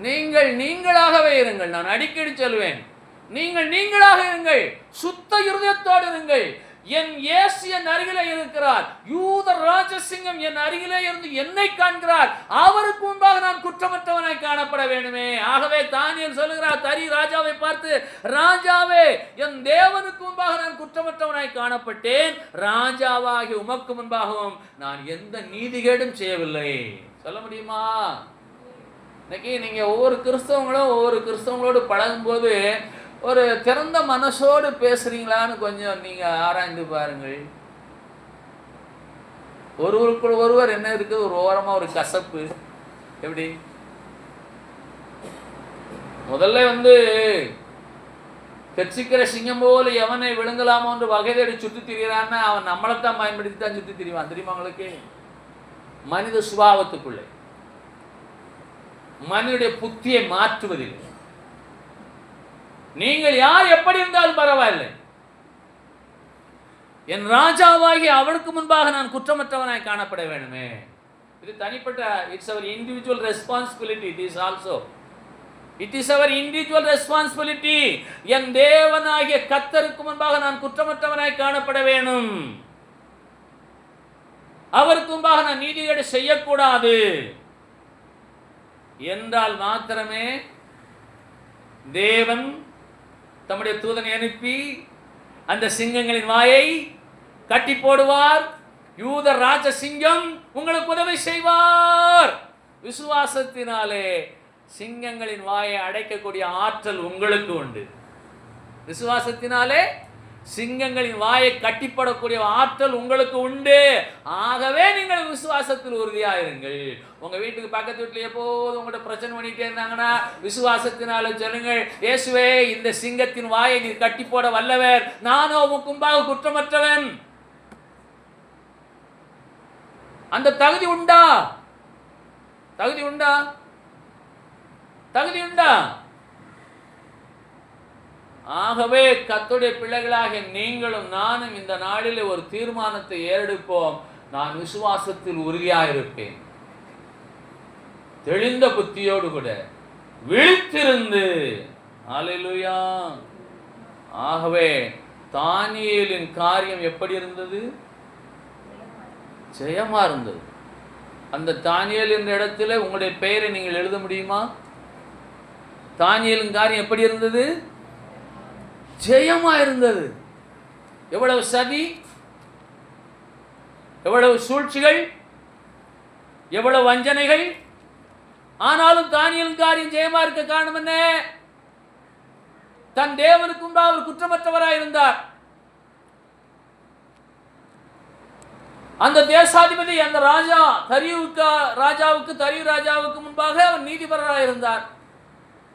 நீங்கள் நீங்களாகவே இருங்கள். நான் அடிக்கடி சொல்வேன், நீங்கள் நீங்களாக இருங்கள், சுத்த இருதயத்தோடு இருங்கள். என் இயேசு என் அருகிலே இருக்கிறார், யூத ராஜசிங்கம் என் அருகிலே இருந்து என்னை காண்கிறார், அவருக்கு முன்பாக நான் குற்றமற்றவனாய் காணப்பட வேண்டுமே. ஆகவே தானியேல் சொல்லுகிறார் தரி ராஜாவை பார்த்து, ராஜாவே, என் தேவனுக்கு முன்பாக நான் குற்றமற்றவனாய் காணப்பட்டேன், ராஜாவாகி உமக்கு முன்பாகவும் நான் எந்த நீதிகேடும் செய்யவில்லை. சொல்ல முடியுமா? இன்னைக்கு நீங்க ஒவ்வொரு கிறிஸ்தவங்களோடு பழகும்போது ஒரு திறந்த மனசோடு பேசுறீங்களான்னு கொஞ்சம் நீங்க ஆராய்ந்து பாருங்கள். ஒருவருக்குள் ஒருவர் என்ன இருக்குது, ஒரு ஓரமா ஒரு கசப்பு. எப்படி? முதல்ல கட்சிக்கிற சிங்கம் போல எவனை விழுங்கலாமோ என்று வகை தேடி சுற்றி திரிகிறான்னா அவன் நம்மளைத்தான் பயன்படுத்தி தான் சுற்றி திரிவான். தெரியுமா உங்களுக்கு? மனித சுபாவத்துக்குள்ளே, மனிதனுடைய புத்தியை மாற்றுவதில்லை. நீங்கள் யார் எப்படி இருந்தாலும் பரவாயில்லை, என் ராஜாவாகி அவனுக்கு முன்பாக நான் குற்றமற்றவனாய் காணப்பட வேண்டுமே. இது தனிப்பட்ட, it's our individual responsibility. It is our individual responsibility. என் தேவனாகிய கர்த்தருக்கு முன்பாக நான் குற்றமற்றவனாய் காணப்பட வேண்டும், அவருக்கு முன்பாக நான் நீதிகேடு செய்யக்கூடாது என்றால் மாத்திரமே தேவன் தம்முடைய தூதனை அனுப்பி அந்த சிங்கங்களின் வாயை கட்டி போடுவார். யூத ராஜ சிங்கம் உங்களுக்கு உதவி செய்வார். விசுவாசத்தினாலே சிங்கங்களின் வாயை அடைக்கக்கூடிய ஆற்றல் உங்களுக்கு உண்டு. விசுவாசத்தினாலே சிங்கங்களின் வாயை கட்டிப்படக்கூடிய ஆற்றல் உங்களுக்கு உண்டு. ஆகவே நீங்கள் விசுவாசத்தில் உறுதியாயிருங்கள். உங்க வீட்டுக்கு பக்கத்து வீட்டில் எப்போதும் உங்கள்கிட்ட பிரச்சனை பண்ணிட்டே இருந்தாங்கன்னா விசுவாசத்தினால சொல்லுங்கள், இயேசுவே, இந்த சிங்கத்தின் வாயை நீ கட்டி போட வல்லவர், நானோ உமக்கு முன்பாக குற்றமற்றவன். அந்த தகுதி உண்டா? தகுதி உண்டா? தகுதி உண்டா? ஆகவே கர்த்தருடைய பிள்ளைகளாக நீங்களும் நானும் இந்த நாளிலே ஒரு தீர்மானத்தை ஏறெடுப்போம். நான் விசுவாசத்தில் உறுதியாயிருப்பேன், தெளிந்த புத்தியோடு கூட விழித்திருந்து. அல்லேலூயா. ஆகவே தானியேலின் காரியம் எப்படி இருந்தது? ஜெயமா இருந்தது. அந்த தானியேல் என்ற இடத்துல உங்களுடைய பெயரை நீங்கள் எழுத முடியுமா? தானியேலின் காரியம் எப்படி இருந்தது? ஜெயமா இருந்தது. எவ்வளவு சதி, எவ்வளவு சூழ்ச்சிகள், எவ்வளவு வஞ்சனைகள், ஆனாலும் தானியேலின் காரியம் ஜெயமா இருக்க காரணம் என்ன? தன் தேவனுக்கு முன்பாக அவர் குற்றமற்றவராய் இருந்தார். அந்த தேசாதிபதி, அந்த தரியு ராஜாவுக்கு முன்பாக அவர் நீதிபரராய் இருந்தார்.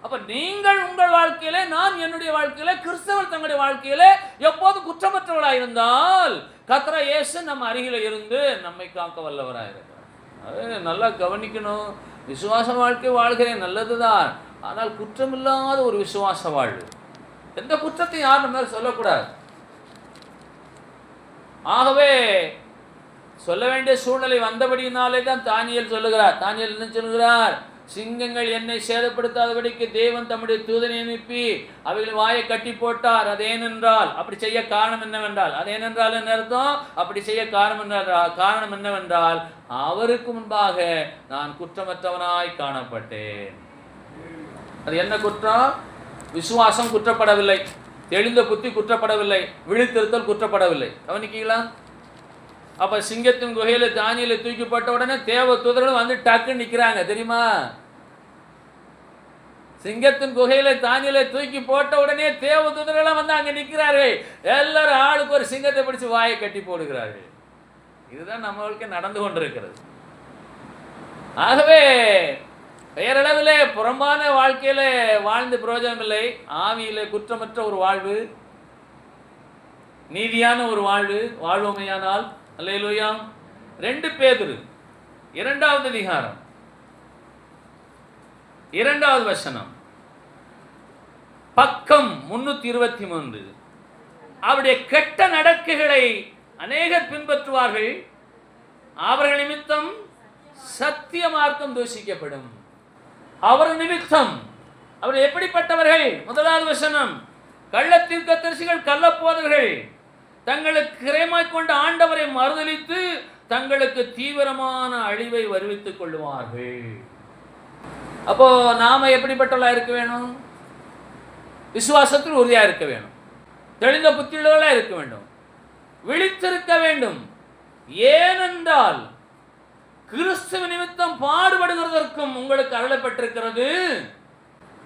அப்ப நீங்கள் உங்கள் வாழ்க்கையில, நான் என்னுடைய வாழ்க்கையில, கிறிஸ்தவர் தங்களுடைய வாழ்க்கையில எப்போது குற்றமற்றவராய் இருந்தால் கர்த்தர் இயேசு நம்ம அருகில இருந்து நம்மை காக்க வல்லவராயிருக்கிறார். அது நல்லா கவனிக்கணும். விசுவாச வாழ்க்கை வாழ்கிறேன் நல்லதுதான், ஆனால் குற்றமில்லாத ஒரு விசுவாச வாழ்வு. எந்த குற்றத்தையும் யாரும் நம்ம மேல சொல்லக்கூடாது. ஆகவே சொல்ல வேண்டிய சூழ்நிலை வந்தபடியினாலே தான் தானியேல் சொல்லுகிறார். தானியேல் என்ன சொல்லுகிறார்? சிங்கங்கள் என்னை சேதப்படுத்தாதபடிக்கு தேவன் தம்முடைய தூதனை அனுப்பி அவைகள் வாயை கட்டி போட்டார். அதேனென்றால், அப்படி செய்ய காரணம் என்னவென்றால், அதேனென்றால் என்ன அர்த்தம்? அப்படி செய்ய காரணம் என்னவென்றால், அவருக்கு முன்பாக நான் குற்றமற்றவனாய் காணப்பட்டேன். அது என்ன குற்றம்? விசுவாசம் குற்றப்படவில்லை, தெளிந்த புத்தி குற்றப்படவில்லை, விழித்திருத்தல் குற்றப்படவில்லை. கவனிக்கீங்களா? அப்ப சிங்கத்தின் குகையில தானியேலை தூக்கி போட்ட உடனே தேவ தூதர்களும் வந்து டக்குன்னு நிக்கிறாங்க. தெரியுமா? சிங்கத்தின் குகையில தானியேலை தூக்கி போட்ட உடனே தேவ தூதர்களும் வந்து அங்க நிக்கிறார்கள். எல்லாரும் ஆளுக்கு ஒரு சிங்கத்தை பிடிச்சு வாயை கட்டி போடுகிறார்கள். இதுதான் நம்மளுக்கு நடந்து கொண்டிருக்கிறது. ஆகவே பெயரளவிலே புறம்பான வாழ்க்கையில வாழ்ந்து பிரயோஜனம் இல்லை. ஆவியிலே குற்றமற்ற ஒரு வாழ்வு, நீதியான ஒரு வாழ்வு வாழ்வோமையானால். அல்லேலூயா. 2 பேதுரு 2வது அதிகாரம் 2வது வசனம், பக்கம் 323. அவருடைய கெட்ட நடக்கைகளை அநேகர் பின்பற்றுவார்கள், அவர்கள் நிமித்தம் சத்திய மார்க்கம் தூஷிக்கப்படும். அவர் நிமித்தம் அவர் எப்படிப்பட்டவர்கள்? 1வது வசனம், கள்ளத்தீர்க்கதரிசிகள், கள்ளப்போதகர்கள் தங்களுக்கு கிரயமாய்க் கொண்ட ஆண்டவரை மறுதலித்து தங்களுக்கு தீவிரமான அழிவை வருவித்துக் கொள்வார்கள். அப்போ நாம எப்படிப்பட்டவர்களா இருக்க வேணும்? விசுவாசத்தில் உறுதியா இருக்க வேணும், தெளிந்த புத்தியுள்ளவர்களா இருக்க வேண்டும், விழித்திருக்க வேண்டும். ஏனென்றால் கிறிஸ்துவ நிமித்தம் பாடுபடுகிறதற்கும் உங்களுக்கு அருளப்பட்டிருக்கிறது.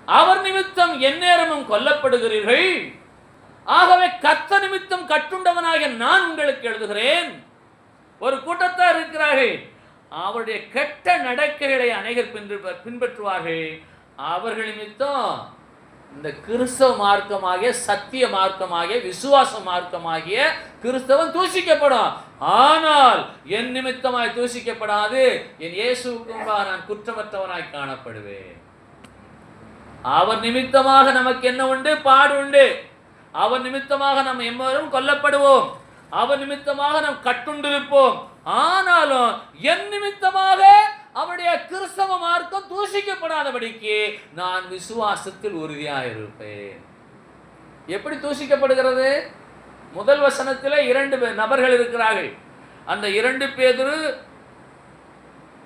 அவர் நிமித்தம் எந்நேரமும் கொல்லப்படுகிறீர்கள். ஆகவே கர்த்தர் நிமித்தம் கட்டுண்டவனாக நான் உங்களுக்கு எழுதுகிறேன். ஒரு கூட்டத்தார் இருக்கிறார்கள், அவருடைய கெட்ட நடக்கைகளை அநேகர் பின்பற்றுவார்கள். அவர்கள் நிமித்தம் இந்த கிறிஸ்தவ மார்க்கமாகிய, சத்திய மார்க்கமாகிய, விசுவாச மார்க்கமாகிய கிறிஸ்தவன் தூஷிக்கப்படும். ஆனால் என் நிமித்தமாய் தூஷிக்கப்படாது. என் இயேசுவுக்கு நான் குற்றமற்றவனாய் காணப்படுவேன். அவர் நிமித்தமாக நமக்கு என்ன உண்டு? பாடு உண்டு. அவர் நிமித்தமாக நாம் எம்மோரும் கொல்லப்படுவோம். அவர் நிமித்தமாக நாம் கட்டுண்டிருப்போம். ஆனாலும் என் நிமித்தமாக அவருடைய கிறிஸ்தவ மார்க்கம் தூஷிக்கப்படாதபடிக்கு நான் விசுவாசத்தில் உறுதியாக இருப்பேன். எப்படி தூஷிக்கப்படுகிறது? முதல் வசனத்தில் 2 நபர்கள் இருக்கிறார்கள். அந்த 2 பேதுரு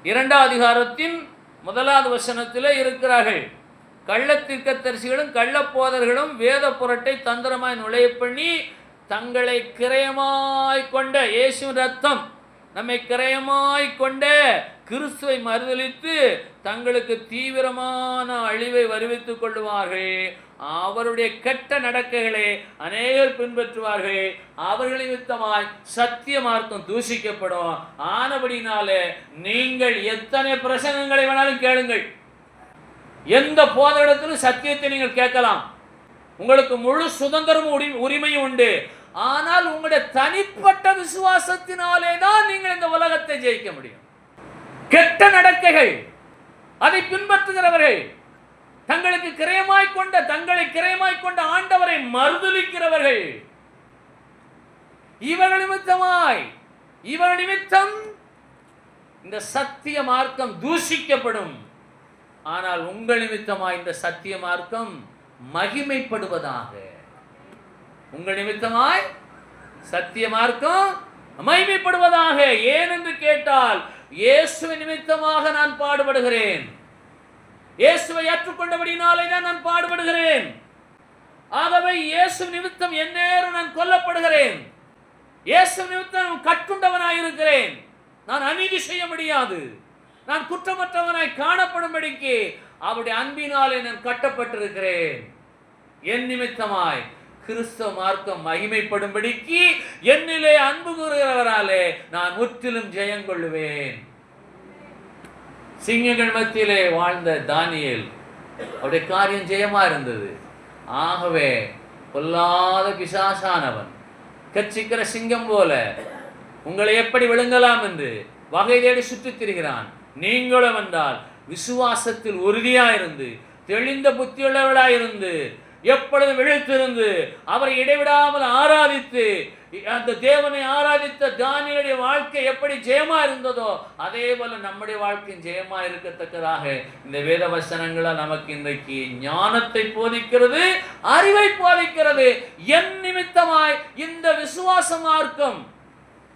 2வது அதிகாரத்தின் 1வது வசனத்தில் இருக்கிறார்கள். கள்ளத்தீர்க்கதரிசிகளும் கள்ளப்போதர்களும் வேத புரட்டை தந்திரமாய் நுழைய பண்ணி தங்களை கிரயமாய் கொண்ட இயேசுவின் ரத்தம் நம்மை கிரயமாய் கொண்ட கிறிஸ்துவை மறுதலித்து தங்களுக்கு தீவிரமான அழிவை வருவித்துக் கொள்வார்கள். அவருடைய கெட்ட நடக்கைகளை அநேகர் பின்பற்றுவார்கள். அவர்கள் நிமித்தமாய் சத்திய மார்க்கம் தூஷிக்கப்படும். ஆனபடினாலே நீங்கள் எத்தனை பிரசங்கங்களை வேணாலும் கேளுங்கள், எந்த போதகத்திலும் சத்தியத்தை நீங்கள் கேட்கலாம், உங்களுக்கு முழு சுதந்திரமும் உரிமையும் உண்டு. ஆனால் உங்களுடைய தனிப்பட்ட விசுவாசத்தினாலே தான் நீங்கள் இந்த உலகத்தை ஜெயிக்க முடியும். கெட்ட நடக்கைகள், அதை பின்பற்றுகிறவர்கள், தங்களை கிரயமாய்க் கொண்ட ஆண்டவரை மறுதலிக்கிறவர்கள், இவர்கள் நிமித்தம் இந்த சத்திய மார்க்கம் தூஷிக்கப்படும். ஆனால் உங்கள் நிமித்தமாய் இந்த சத்திய மார்க்கம் மகிமைப்படுவதாக. உங்கள் நிமித்தமாய் சத்திய மார்க்கம் மகிமைப்படுவதாக. ஏனென்று கேட்டால், இயேசுவை நிமித்தமாக நான் பாடுபடுகிறேன். இயேசுவை ஏற்றுக்கொண்டபடினாலே தான் நான் பாடுபடுகிறேன். ஆகவே இயேசு நிமித்தம் எந்நேரம் நான் கொல்லப்படுகிறேன். இயேசு நிமித்தம் கட்டுண்டவனாய் இருக்கிறேன். நான் அநீதி செய்ய முடியாது. நான் குற்றமற்றவனாய் காணப்படும்படிக்கு அவருடைய அன்பினாலே நான் கட்டப்பட்டிருக்கிறேன். என் நிமித்தமாய் கிறிஸ்தவ மார்க்கம் மகிமைப்படும்படிக்கு என்னிலே அன்பு கூறுகிறவராலே நான் முற்றிலும் ஜெயம் கொள்ளுவேன். சிங்கங்கள் மத்தியிலே வாழ்ந்த தானியேல், அவருடைய காரியம் ஜெயமா இருந்தது. ஆகவே பொல்லாத பிசாசானவன் கட்சிக்கிற சிங்கம் போல உங்களை எப்படி விழுங்கலாம் என்று வகை தேடி சுற்றித் திரிகிறான். நீங்களும் என்றால் விசுவாசத்தில் உறுதியாயிருந்து, தெளிந்த புத்தியுள்ளவர்களாயிருந்து, எப்பொழுது விழித்திருந்து அவரை இடைவிடாமல் ஆராதித்து, அந்த தேவனை ஆராதித்த தானியேலுடைய வாழ்க்கை எப்படி ஜெயமா இருந்ததோ அதே போல நம்முடைய வாழ்க்கையும் ஜெயமா இருக்கத்தக்கதாக இந்த வேத வசனங்களால் நமக்கு இன்றைக்கு ஞானத்தை போதிக்கிறது, அறிவை போதிக்கிறது. என் நிமித்தமாய் இந்த விசுவாச மார்க்கம்,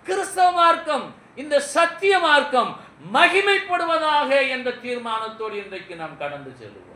கிறிஸ்தவ மார்க்கம், இந்த சத்திய மார்க்கம் மகிமைப்படுவதாக என்ற தீர்மானத்தோடு இன்றைக்கு நாம் கடந்து செல்வோம்.